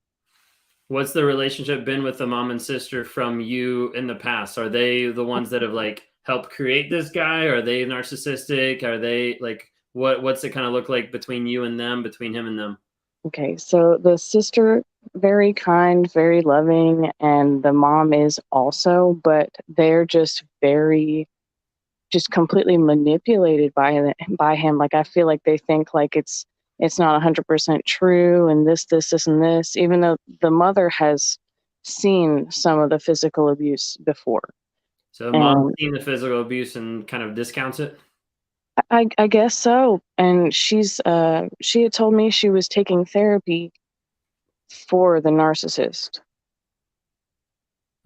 What's the relationship been with the mom and sister from you in the past? Are they the ones that have like helped create this guy? Are they narcissistic? Are they like, what's it kind of look like between you and them, between him and them? Okay, so the sister, very kind, very loving, and the mom is also, but they're just completely manipulated by him. Like, I feel like they think like it's not 100% true, and this, and this, even though the mother has seen some of the physical abuse before. So the mom's seen the physical abuse and kind of discounts it? I guess so. And she had told me she was taking therapy for the narcissist.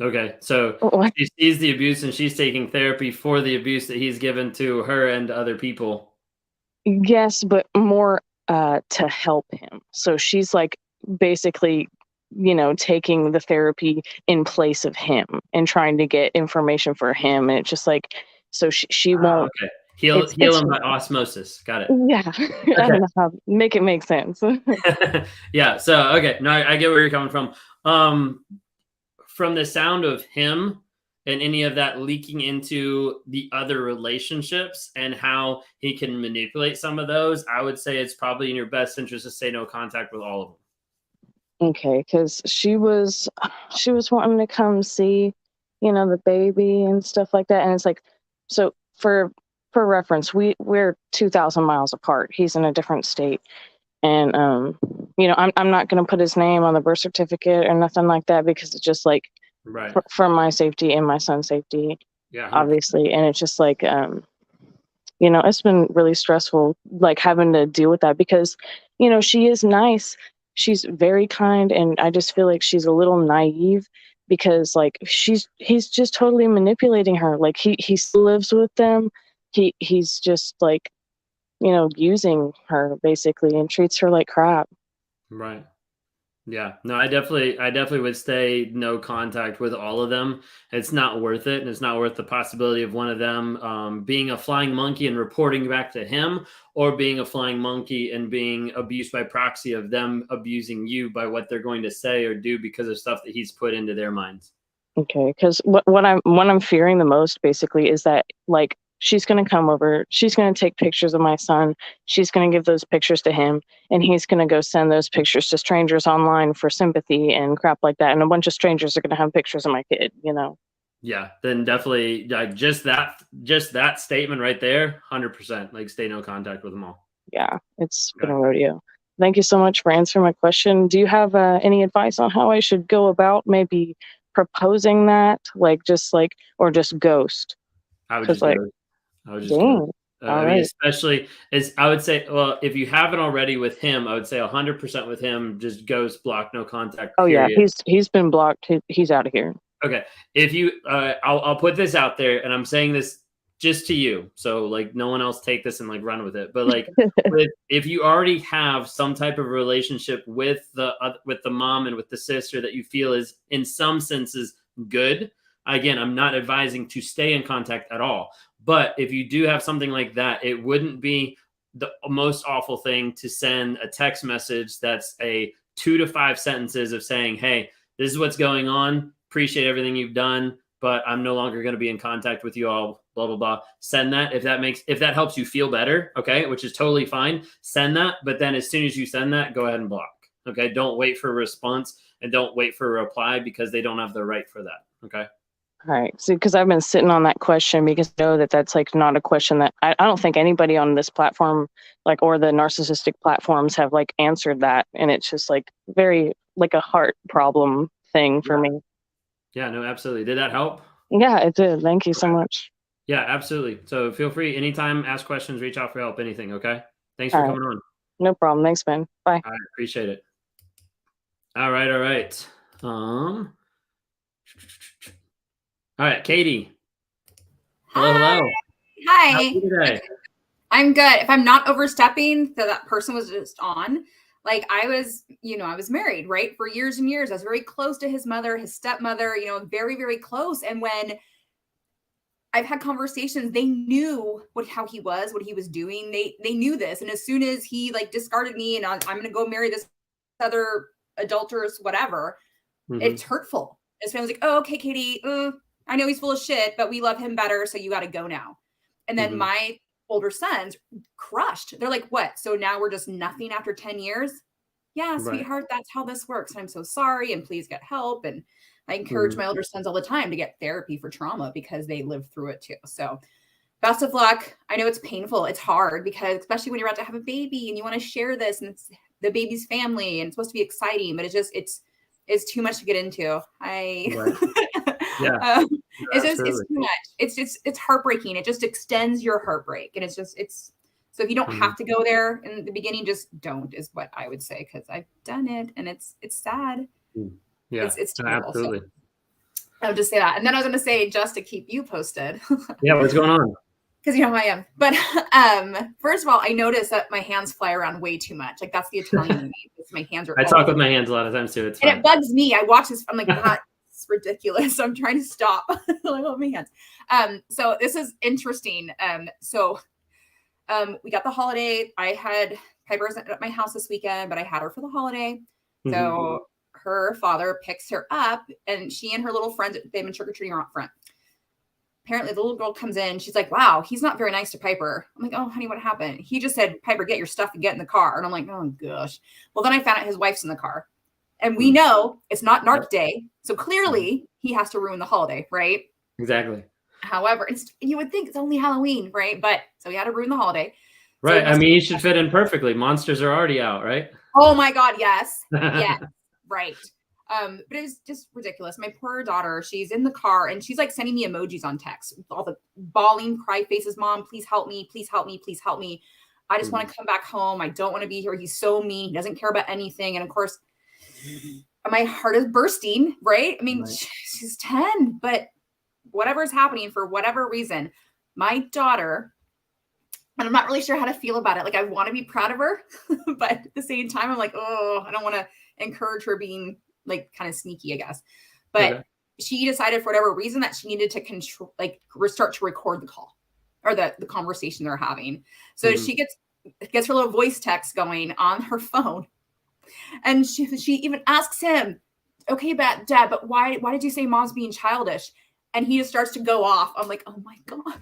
Okay, so she sees the abuse and she's taking therapy for the abuse that he's given to her and to other people. Yes, but more to help him. So she's like basically, taking the therapy in place of him and trying to get information for him. And it's just like, so she won't. Okay. Heal him by osmosis. Got it. Yeah. Okay. I don't know how make it make sense. Yeah. So, okay. No, I get where you're coming from. From the sound of him and any of that leaking into the other relationships and how he can manipulate some of those, I would say it's probably in your best interest to say no contact with all of them. Okay, because she was wanting to come see, the baby and stuff like that, and it's like, so for reference, we're 2,000 miles apart. He's in a different state, and I'm not going to put his name on the birth certificate or nothing like that because it's just like Right. for my safety and my son's safety, Yeah. obviously, and it's just like it's been really stressful, like having to deal with that because she is nice. She's very kind, and I just feel like she's a little naive because like he's just totally manipulating her. Like he still lives with them. He's just like, using her basically and treats her like crap. Right. Yeah. No, I definitely would say no contact with all of them. It's not worth it. And it's not worth the possibility of one of them being a flying monkey and reporting back to him, or being a flying monkey and being abused by proxy of them abusing you by what they're going to say or do because of stuff that he's put into their minds. Okay. Because what I'm fearing the most basically is that like, she's going to come over. She's going to take pictures of my son. She's going to give those pictures to him. And he's going to go send those pictures to strangers online for sympathy and crap like that. And a bunch of strangers are going to have pictures of my kid, Yeah, then definitely just that statement right there, 100%. Like stay no contact with them all. Yeah, it's been a rodeo. Thank you so much for answering my question. Do you have any advice on how I should go about maybe proposing that? Or just ghost? I would just ghost. I would just dang. Especially as I would say, well, if you haven't already with him, I would say 100% with him, just ghost, block, no contact. Oh period. Yeah, he's been blocked. He's out of here. Okay. If you, I'll put this out there, and I'm saying this just to you, so like no one else take this and like run with it. But like, if you already have some type of relationship with the mom and with the sister that you feel is in some senses good, again, I'm not advising to stay in contact at all. But if you do have something like that, it wouldn't be the most awful thing to send a text message that's a 2 to 5 sentences of saying, hey, this is what's going on. Appreciate everything you've done, but I'm no longer going to be in contact with you all, blah, blah, blah. Send that if that helps you feel better, okay, which is totally fine. Send that, but then as soon as you send that, go ahead and block, okay? Don't wait for a response and don't wait for a reply because they don't have the right for that, okay? All right. See, because I've been sitting on that question because I know that that's like not a question that I don't think anybody on this platform, like, or the narcissistic platforms have like answered that. And it's just like very like a heart problem thing for me. Yeah, no, absolutely. Did that help? Yeah, it did. Thank you so much. Yeah, absolutely. So feel free anytime, ask questions, reach out for help, anything. Okay. Thanks for coming on. No problem. Thanks, Ben. Bye. I appreciate it. All right. All right, Katie. Hello. Hi. How are you today? I'm good. If I'm not overstepping, that person was just on. Like I was married, right? For years and years. I was very close to his mother, his stepmother, very, very close. And when I've had conversations, they knew how he was, what he was doing. They knew this. And as soon as he like discarded me and I'm going to go marry this other adulteress, whatever, it's hurtful. His family's like, oh, okay, Katie, I know he's full of shit, but we love him better. So you got to go now. And then my older sons crushed. They're like, what? So now we're just nothing after 10 years? Yeah, sweetheart, that's how this works. And I'm so sorry. And please get help. And I encourage my older sons all the time to get therapy for trauma because they live through it too. So best of luck. I know it's painful. It's hard because especially when you're about to have a baby and you want to share this and it's the baby's family and it's supposed to be exciting, but it's too much to get into. It's too much. It's heartbreaking. It just extends your heartbreak. And so if you don't have to go there in the beginning, just don't is what I would say. Cause I've done it and it's sad. Yeah, it's terrible. Absolutely. So I would just say that. And then I was going to say, just to keep you posted. Yeah. What's going on? Because you know how I am. But first of all, I noticed that my hands fly around way too much. Like that's the Italian in me. My hands are. I talk with my hands a lot of times too. It's and fun. It bugs me. I watch this. I'm like, that's ridiculous. So I'm trying to stop. I love my hands. So this is interesting. We got the holiday. I had Piper's at my house this weekend, but I had her for the holiday. So her father picks her up, and she and her little friend, they've been trick-or-treating out front. Apparently the little girl comes in. She's like, wow, he's not very nice to Piper. I'm like, oh, honey, what happened? He just said, Piper, get your stuff and get in the car. And I'm like, oh, gosh. Well, then I found out his wife's in the car. And we know it's not Narc Day. So clearly he has to ruin the holiday, right? Exactly. However, you would think it's only Halloween, right? But so he had to ruin the holiday. Right. I mean, he should fit in perfectly. Monsters are already out, right? Oh, my God. Yes. Yes. Right. But it was just ridiculous. My poor daughter, she's in the car and she's like sending me emojis on text, all the bawling cry faces. Mom, please help me. Please help me. Please help me. I just want to come back home. I don't want to be here. He's so mean. He doesn't care about anything. And of course, my heart is bursting, right? I mean, she's 10, but whatever is happening for whatever reason, my daughter, and I'm not really sure how to feel about it. Like I want to be proud of her, but at the same time, I'm like, oh, I don't want to encourage her being like kind of sneaky, I guess. But she decided for whatever reason that she needed to control, like start to record the call or the conversation they're having. So she gets her little voice text going on her phone. And she even asks him, okay, Dad, but why did you say Mom's being childish? And he just starts to go off. I'm like, oh my God.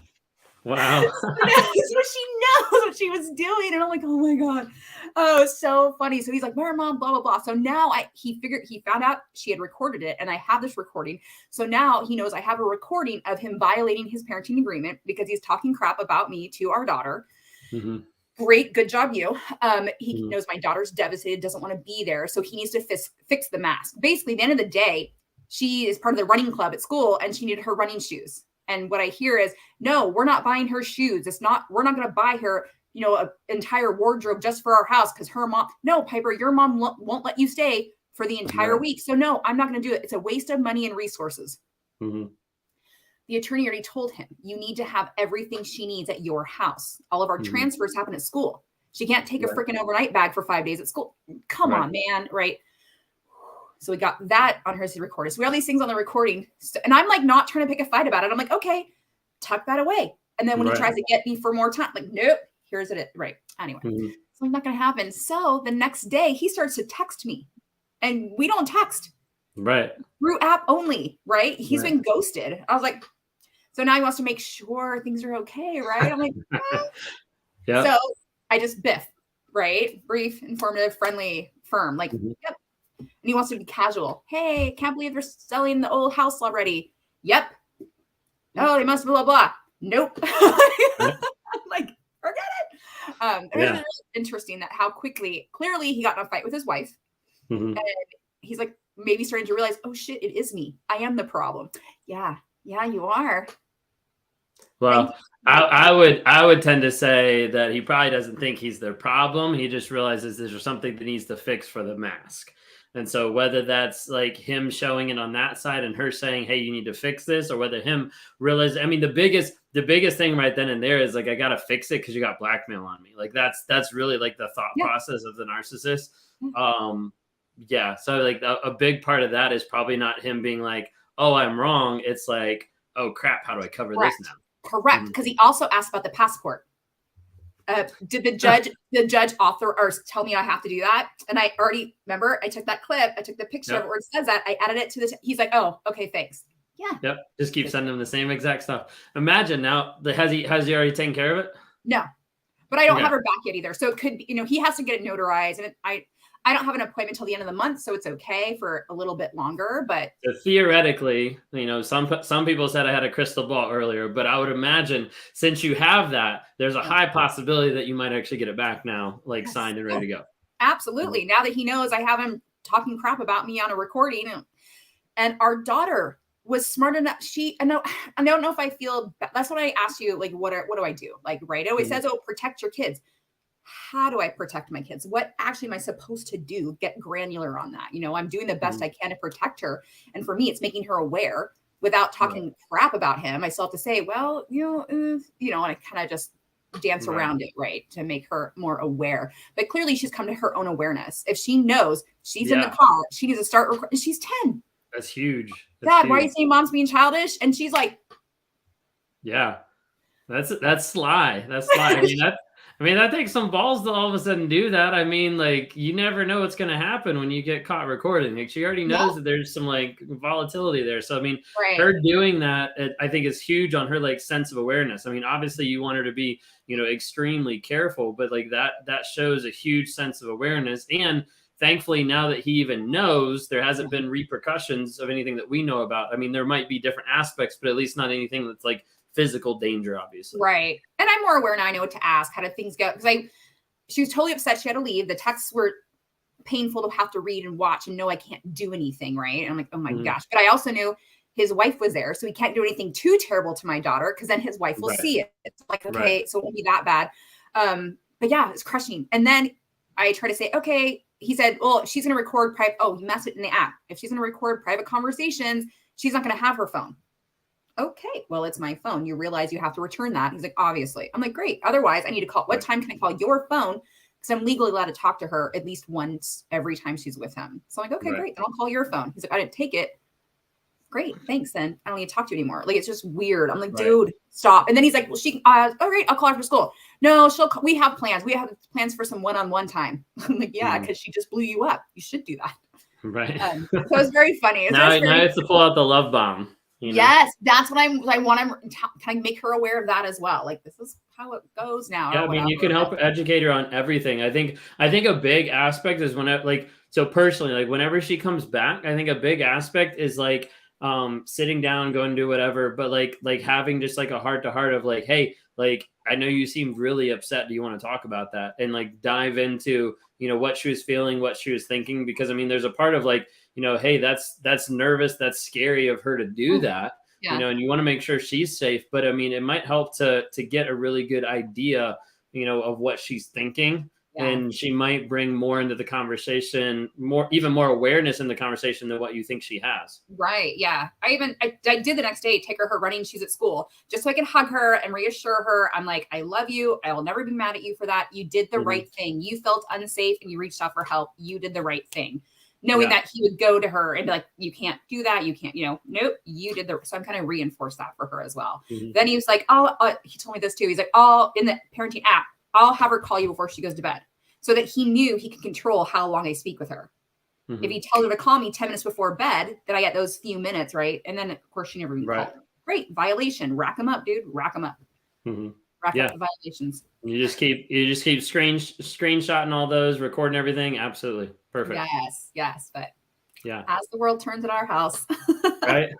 Wow. So she knows what she was doing. And I'm like, oh my God. Oh, so funny. So he's like, where, Mom, blah, blah, blah. So now he found out she had recorded it and I have this recording. So now he knows I have a recording of him violating his parenting agreement because he's talking crap about me to our daughter. Great. Good job, you. He knows my daughter's devastated, doesn't want to be there. So he needs to fix the mask. Basically, at the end of the day, she is part of the running club at school and she needed her running shoes. And what I hear is, no, we're not buying her shoes. We're not going to buy her, an entire wardrobe just for our house because her mom, no, Piper, your mom won't let you stay for the entire week. So no, I'm not going to do it. It's a waste of money and resources. The attorney already told him, you need to have everything she needs at your house. All of our transfers happen at school. She can't take a freaking overnight bag for 5 days at school. Come on, man. Right. So we got that on her recording. So we have these things on the recording. And I'm like, not trying to pick a fight about it. I'm like, okay, tuck that away. And then when he tries to get me for more time, like, nope, here's it. Right. Anyway, it's like not going to happen. So the next day he starts to text me and we don't text. Right. Through app only. Right. He's been ghosted. I was like, so now he wants to make sure things are okay. Right. I'm like, So I just biff. Right. Brief, informative, friendly, firm. Like, yep. And he wants to be casual. Hey, can't believe they're selling the old house already. Yep. Oh, they must blah, blah, blah. Nope. I'm like, forget it. It was really interesting that how clearly he got in a fight with his wife. And he's like, maybe starting to realize, oh shit, it is me. I am the problem. Yeah, you are. Well, I would tend to say that he probably doesn't think he's the problem. He just realizes there's something that needs to fix for the mask. And so whether that's like him showing it on that side and her saying, hey, you need to fix this, or whether him realize, I mean, the biggest thing right then and there is like, I got to fix it because you got blackmail on me. Like that's really like the thought process of the narcissist. So like a big part of that is probably not him being like, oh, I'm wrong. It's like, oh crap, how do I cover this now? Correct. Because he also asked about the passport. Did the judge author or tell me I have to do that? And I already remember I took that clip, I took the picture of it where it says that, I added it to he's like, oh, okay, thanks. Yeah. Yep. Just keep sending him the same exact stuff. Imagine now, has he already taken care of it? No, but I don't have her back yet either. So it could be, he has to get it notarized, and I don't have an appointment till the end of the month, so it's okay for a little bit longer. But so theoretically, some people said I had a crystal ball earlier, but I would imagine since you have that, there's a high possibility that you might actually get it back now, like signed and ready to go. Absolutely. Now that he knows I have him talking crap about me on a recording, and our daughter was smart enough. I don't know if I feel that's what I asked you. Like, what do I do? Like, right? It always says, oh, protect your kids. How do I protect my kids? What actually am I supposed to do? Get granular on that. I'm doing the best I can to protect her. And for me, it's making her aware without talking crap about him. I still have to say, well, and I kind of just dance around it, right? To make her more aware. But clearly she's come to her own awareness. If she knows she's in the car, she needs to start recording. She's 10. That's huge. Dad, why are you saying Mom's being childish? And she's like, yeah, that's sly. That's sly. I mean, I mean, that takes some balls to all of a sudden do that. I mean, like, you never know what's going to happen when you get caught recording. Like, she already knows that there's some like volatility there. So, I mean, her doing that, I think, is huge on her like sense of awareness. I mean, obviously, you want her to be, you know, extremely careful, but like that shows a huge sense of awareness. And thankfully, now that he even knows, there hasn't been repercussions of anything that we know about. I mean, there might be different aspects, but at least not anything that's like physical danger, obviously. Right. And I'm more aware now. I know what to ask. How did things go? Because she was totally upset. She had to leave. The texts were painful to have to read and watch and know I can't do anything. Right. And I'm like, oh my gosh. But I also knew his wife was there. So he can't do anything too terrible to my daughter because then his wife will see it. It's like, okay, so it won't be that bad. But yeah, it's crushing. And then I try to say, okay, he said, well, she's going to record private. Oh, he messed it in the app. If she's going to record private conversations, she's not going to have her phone. Okay, well, it's my phone. You realize you have to return that. He's like, obviously. I'm like, great. Otherwise, I need to call. What time can I call your phone? Because I'm legally allowed to talk to her at least once every time she's with him. So I'm like, okay, great. Then I'll call your phone. He's like, I didn't take it. Great, thanks. Then I don't need to talk to you anymore. Like, it's just weird. I'm like, dude, stop. And then he's like, well, all right, I'll call her for school. No, we have plans. We have plans for some one-on-one time. I'm like, yeah, because she just blew you up. You should do that. Right. So it was very funny. Now it's to pull out the love bomb. You know? Yes, that's what I want to kind of make her aware of that as well. Like, this is how it goes now. Yeah, I mean, you can help educate her on everything. I think a big aspect is so personally, like whenever she comes back, I think a big aspect is like sitting down, going to do whatever, but like having just like a heart to heart of like, hey, like, I know you seemed really upset. Do you want to talk about that? And like dive into, you know, what she was feeling, what she was thinking, because I mean, there's a part of like, you know, hey, that's nervous, that's scary of her to do that, you know, and you want to make sure she's safe. But I mean, it might help to get a really good idea, you know, of what she's thinking. And she might bring more into the conversation, even more awareness in the conversation than what you think she has. Right. Yeah. I did the next day, take her running shoes at school just so I could hug her and reassure her. I'm like, I love you. I will never be mad at you for that. You did the right thing. You felt unsafe and you reached out for help. You did the right thing. Knowing that he would go to her and be like, you can't do that. You can't, you know, nope, you did so I'm kind of reinforced that for her as well. Then he was like, he told me this too. He's like, in the parenting app, I'll have her call you before she goes to bed, so that he knew he could control how long I speak with her. If he tells her to call me 10 minutes before bed, then I get those few minutes, right? And then of course she never even called. Great, violation. Rack them up, dude. Rack them up. Rack up the violations. You just keep screenshotting all those, recording everything. Absolutely. Perfect. Yes. But as the world turns at our house. Right.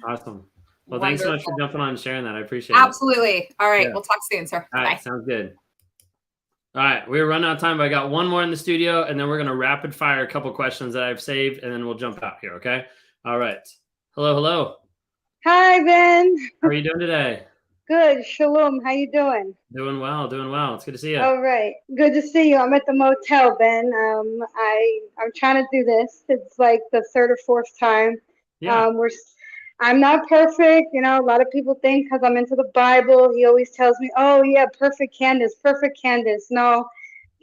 Awesome. Well, thanks so much for jumping on and sharing that. I appreciate it. Absolutely. All right. We'll talk soon, sir. All right. Bye. Sounds good. All right. We're running out of time, but I got one more in the studio, and then we're going to rapid fire a couple questions that I've saved, and then we'll jump out here. Okay. All right. Hello. Hi, Ben. How are you doing today? Good. Shalom. How you doing? Doing well. It's good to see you. All right. Good to see you. I'm at the motel, Ben. I'm trying to do this. It's like the third or fourth time. Yeah. I'm not perfect. You know, a lot of people think because I'm into the Bible, he always tells me, oh yeah, perfect Candace. No,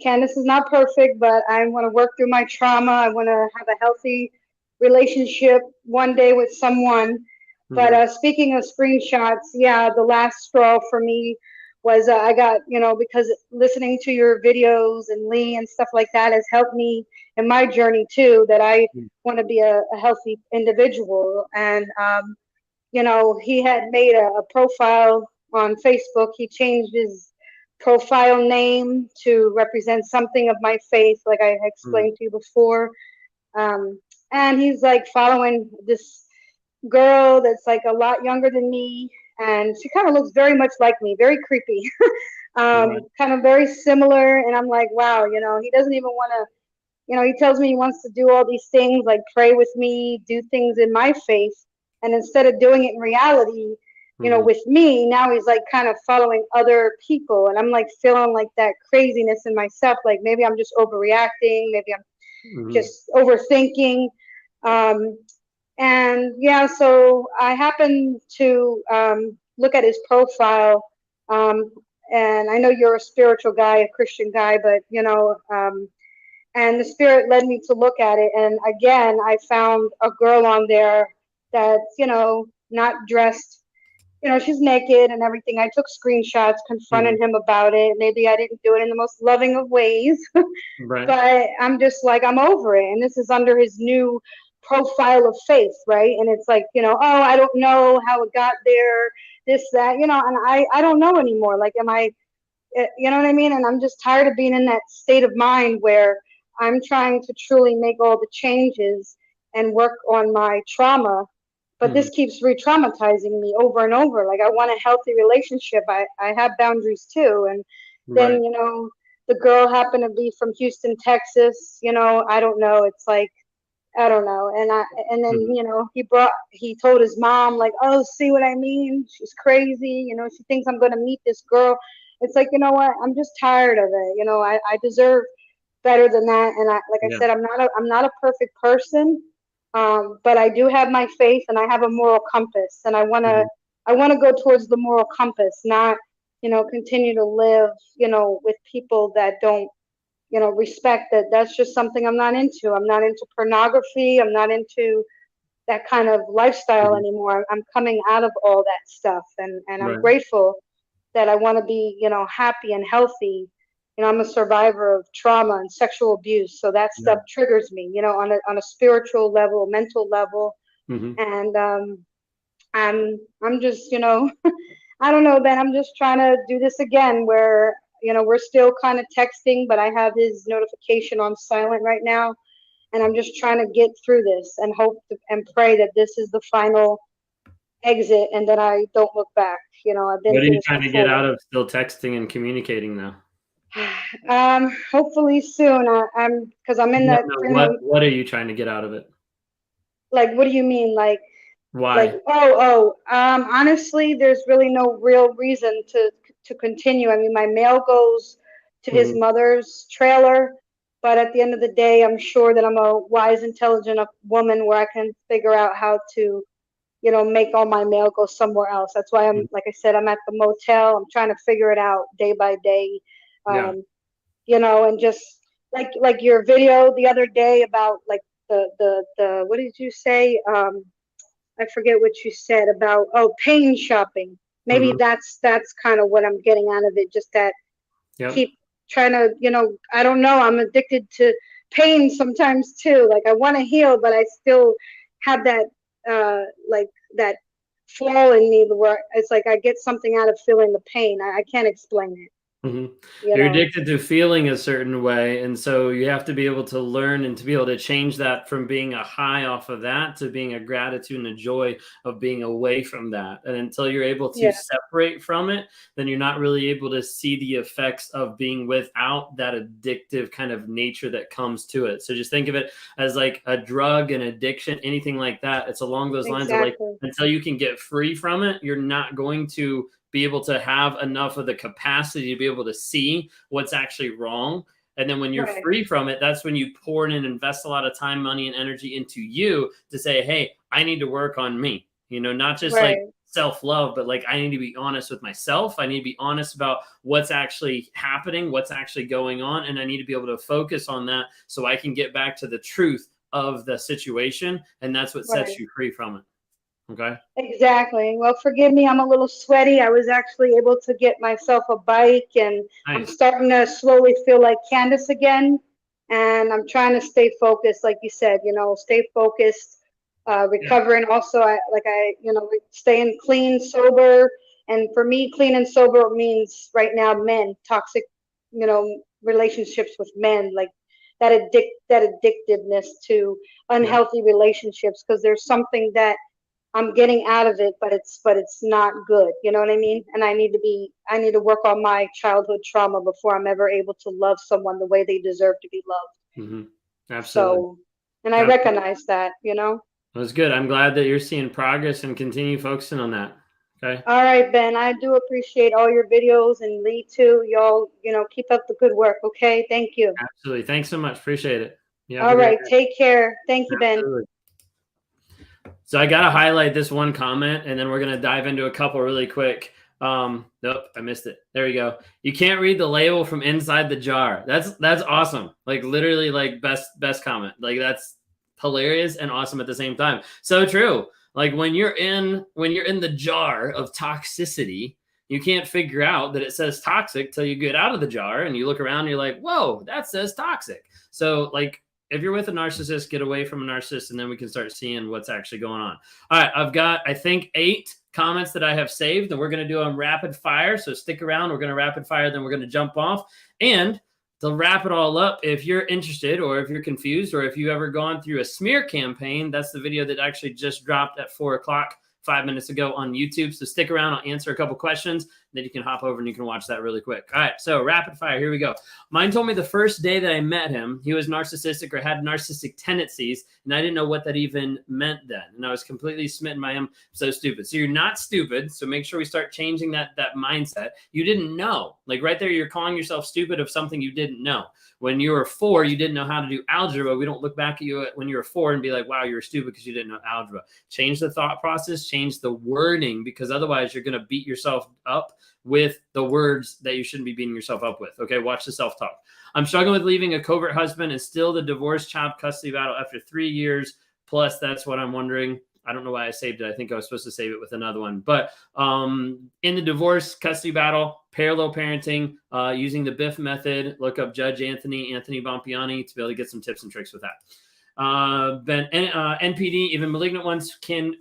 Candace is not perfect, but I want to work through my trauma. I want to have a healthy relationship one day with someone. But speaking of screenshots, the last straw for me was I got, you know, because listening to your videos and Lee and stuff like that has helped me in my journey too, that I want to be a healthy individual. And, you know, he had made a profile on Facebook. He changed his profile name to represent something of my faith, like I explained to you before. And he's like following this girl that's like a lot younger than me, and she kind of looks very much like me, very creepy. Kind of very similar. And I'm like, wow, you know, he doesn't even want to, you know, he tells me he wants to do all these things, like pray with me, do things in my faith, and instead of doing it in reality, you know, with me, now he's like kind of following other people, and I'm like feeling like that craziness in myself, like maybe I'm just overreacting, maybe I'm just overthinking. And yeah, so I happened to look at his profile, and I know you're a spiritual guy, a Christian guy, but you know, and the Spirit led me to look at it, and again, I found a girl on there that's, you know, not dressed you know, she's naked and everything. I took screenshots, confronted him about it. Maybe I didn't do it in the most loving of ways, Right. but I'm just like, I'm over it. And this is under his new profile of faith, right? And it's like, you know, oh, I don't know how it got there, this, that, you know, and I don't know anymore. Like, am I, you know what I mean? And I'm just tired of being in that state of mind where I'm trying to truly make all the changes and work on my trauma, but this keeps re-traumatizing me over and over. Like, I want a healthy relationship. I have boundaries too. And then, you know, the girl happened to be from Houston, Texas, you know, I don't know. It's like, I don't know. And then, you know, he told his mom, like, oh, see what I mean? She's crazy. You know, she thinks I'm going to meet this girl. It's like, you know what? I'm just tired of it. You know, I deserve better than that. And I said, I'm not a perfect person. But I do have my faith and I have a moral compass, and I want to go towards the moral compass, not, you know, continue to live, you know, with people that don't, you know, respect that. That's just something I'm not into. I'm not into pornography. I'm not into that kind of lifestyle anymore. I'm coming out of all that stuff, and I'm grateful that I want to be, you know, happy and healthy. You know, I'm a survivor of trauma and sexual abuse, so that stuff triggers me, you know, on a spiritual level, mental level, and I'm just, you know, I don't know, Ben. I'm just trying to do this again, where, you know, we're still kind of texting, but I have his notification on silent right now, and I'm just trying to get through this and hope and pray that this is the final exit and that I don't look back. You know, I've been. What are you trying to get out of still texting and communicating now? Hopefully soon. I'm because I'm in that. What are you trying to get out of it? Like, what do you mean? Like, why? Like, honestly, there's really no real reason to continue. I mean, my mail goes to his mother's trailer, but at the end of the day, I'm sure that I'm a wise, intelligent woman where I can figure out how to, you know, make all my mail go somewhere else. That's why I'm, like I said, I'm at the motel. I'm trying to figure it out day by day. You know, and just like your video the other day about like the what did you say? I forget what you said about, pain shopping. Maybe that's kind of what I'm getting out of it. Just that keep trying to, you know, I don't know. I'm addicted to pain sometimes too. Like, I want to heal, but I still have that like that flaw in me where it's like I get something out of feeling the pain. I can't explain it. You're addicted to feeling a certain way, and so you have to be able to learn and to be able to change that from being a high off of that to being a gratitude and a joy of being away from that. And until you're able to separate from it, then you're not really able to see the effects of being without that addictive kind of nature that comes to it. So just think of it as like a drug, an addiction, anything like that. It's along those lines of like, until you can get free from it, you're not going to be able to have enough of the capacity to be able to see what's actually wrong. And then when you're free from it, that's when you pour in and invest a lot of time, money, and energy into you to say, hey, I need to work on me, you know, not just like self-love, but like, I need to be honest with myself. I need to be honest about what's actually happening, what's actually going on. And I need to be able to focus on that so I can get back to the truth of the situation. And that's what sets you free from it. Okay. Exactly. Well, forgive me. I'm a little sweaty. I was actually able to get myself a bike, and I'm starting to slowly feel like Candace again. And I'm trying to stay focused, like you said, you know, stay focused, recovering. Also, you know, staying clean, sober. And for me, clean and sober means right now, men, toxic, you know, relationships with men, like that addictiveness to unhealthy relationships, because there's something that I'm getting out of it, but it's not good. You know what I mean? And I need to work on my childhood trauma before I'm ever able to love someone the way they deserve to be loved. Absolutely. So, and I recognize that, you know. That was good. I'm glad that you're seeing progress and continue focusing on that. Okay. All right, Ben. I do appreciate all your videos, and Lee too. Y'all, you know, keep up the good work. Okay. Thank you. Absolutely. Thanks so much. Appreciate it. All right. Take care. Thank you, Ben. Absolutely. So I got to highlight this one comment, and then we're going to dive into a couple really quick. Nope, I missed it. There you go. You can't read the label from inside the jar. That's awesome. Like, literally, like best comment. Like, that's hilarious and awesome at the same time. So true. Like when you're in the jar of toxicity, you can't figure out that it says toxic till you get out of the jar and you look around and you're like, whoa, that says toxic. So like, if you're with a narcissist, get away from a narcissist, and then we can start seeing what's actually going on. All right, I've got, I think, 8 comments that I have saved, and we're going to do them rapid fire. So stick around. We're going to rapid fire, then we're going to jump off. And to wrap it all up, if you're interested or if you're confused or if you've ever gone through a smear campaign, that's the video that actually just dropped at 4 o'clock 5 minutes ago on YouTube. So stick around. I'll answer a couple questions. Then you can hop over and you can watch that really quick. All right, so rapid fire. Here we go. Mine told me the first day that I met him, he was narcissistic or had narcissistic tendencies, and I didn't know what that even meant then. And I was completely smitten by him. So stupid. So you're not stupid. So make sure we start changing that mindset. You didn't know. Like right there, you're calling yourself stupid of something you didn't know. When you were 4, you didn't know how to do algebra. We don't look back at you when you were 4 and be like, wow, you're stupid because you didn't know algebra. Change the thought process, change the wording, because otherwise you're going to beat yourself up with the words that you shouldn't be beating yourself up with. Okay, watch the self-talk. I'm struggling with leaving a covert husband and still the divorce child custody battle after 3 years. Plus, that's what I'm wondering. I don't know why I saved it. I think I was supposed to save it with another one. But in the divorce custody battle, parallel parenting, using the BIF method, look up Judge Anthony Bompiani to be able to get some tips and tricks with that. Then NPD, even malignant ones can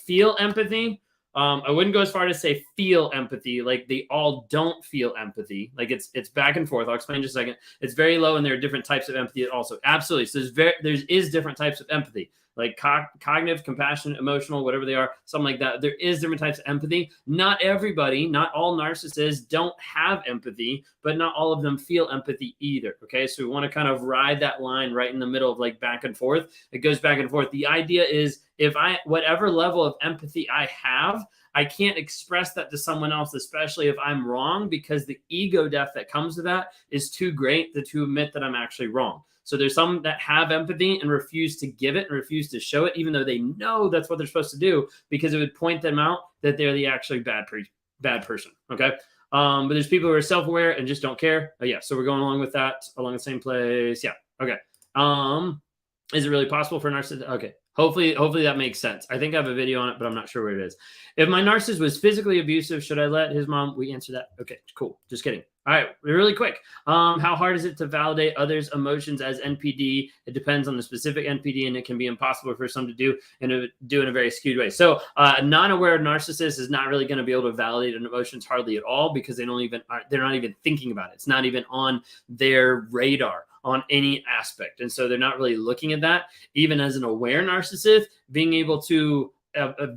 feel empathy. I wouldn't go as far to say feel empathy. Like they all don't feel empathy. Like it's back and forth. I'll explain in just a second. It's very low, and there are different types of empathy also. Absolutely. So there is different types of empathy, like cognitive, compassionate, emotional, whatever they are, something like that. There is different types of empathy. Not everybody, not all narcissists don't have empathy, but not all of them feel empathy either. Okay. So we want to kind of ride that line right in the middle of like back and forth. It goes back and forth. The idea is whatever level of empathy I have, I can't express that to someone else, especially if I'm wrong, because the ego death that comes to that is too great to admit that I'm actually wrong. So there's some that have empathy and refuse to give it and refuse to show it, even though they know that's what they're supposed to do, because it would point them out that they're the actually bad person. Okay. But there's people who are self-aware and just don't care. Yeah. So we're going along with that along the same place. Yeah. Okay. Is it really possible for a narcissist? Okay. Hopefully that makes sense. I think I have a video on it, but I'm not sure where it is. If my narcissist was physically abusive, should I let his mom? We answer that. Okay, cool. Just kidding. All right, really quick. How hard is it to validate others' emotions as NPD? It depends on the specific NPD, and it can be impossible for some to do in a very skewed way. So a non-aware narcissist is not really going to be able to validate an emotions hardly at all, because they're not even thinking about it. It's not even on their radar on any aspect. And so they're not really looking at that. Even as an aware narcissist, being able to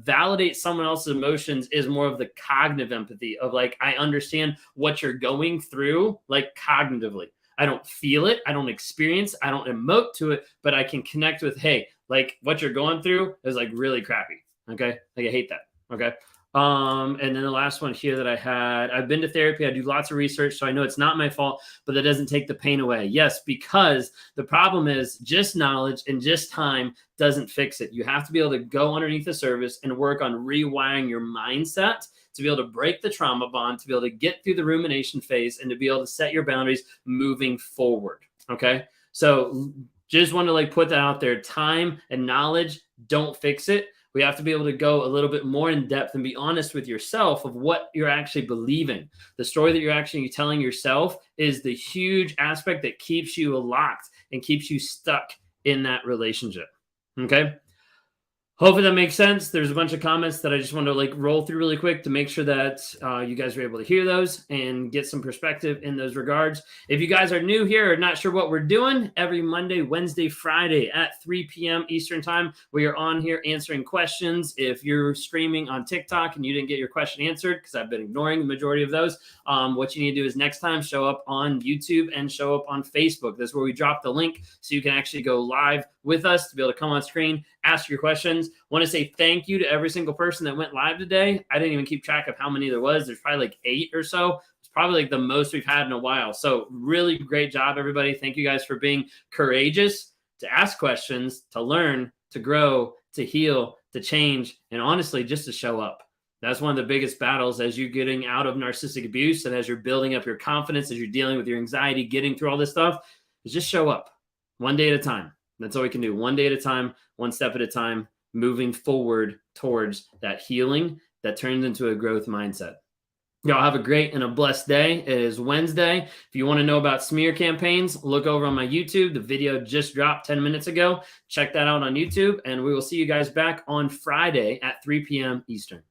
validate someone else's emotions is more of the cognitive empathy of like, I understand what you're going through, like cognitively. I don't feel it. I don't experience, I don't emote to it, but I can connect with, hey, like what you're going through is like really crappy. Okay. Like I hate that. Okay. And then the last one here that I had, I've been to therapy. I do lots of research, so I know it's not my fault, but that doesn't take the pain away. Yes, because the problem is just knowledge and just time doesn't fix it. You have to be able to go underneath the surface and work on rewiring your mindset to be able to break the trauma bond, to be able to get through the rumination phase, and to be able to set your boundaries moving forward. Okay. So just want to like put that out there. Time and knowledge don't fix it. We have to be able to go a little bit more in depth and be honest with yourself of what you're actually believing. The story that you're actually telling yourself is the huge aspect that keeps you locked and keeps you stuck in that relationship. Okay. Hopefully that makes sense. There's a bunch of comments that I just want to like roll through really quick to make sure that you guys are able to hear those and get some perspective in those regards. If you guys are new here or not sure what we're doing, every Monday, Wednesday, Friday at 3 p.m. Eastern time, we are on here answering questions. If you're streaming on TikTok and you didn't get your question answered, because I've been ignoring the majority of those, what you need to do is next time show up on YouTube and show up on Facebook. That's where we drop the link so you can actually go live with us to be able to come on screen, ask your questions. Want to say thank you to every single person that went live today. I didn't even keep track of how many there was. There's probably like 8 or so. It's probably like the most we've had in a while. So really great job, everybody. Thank you guys for being courageous to ask questions, to learn, to grow, to heal, to change, and honestly, just to show up. That's one of the biggest battles as you're getting out of narcissistic abuse and as you're building up your confidence, as you're dealing with your anxiety, getting through all this stuff, is just show up one day at a time. That's all we can do. One day at a time, one step at a time. moving forward towards that healing that turns into a growth mindset. Y'all have a great and a blessed day. It is Wednesday. If you want to know about smear campaigns, look over on my YouTube. The video just dropped 10 minutes ago. Check that out on YouTube, and we will see you guys back on Friday at 3 p.m. Eastern.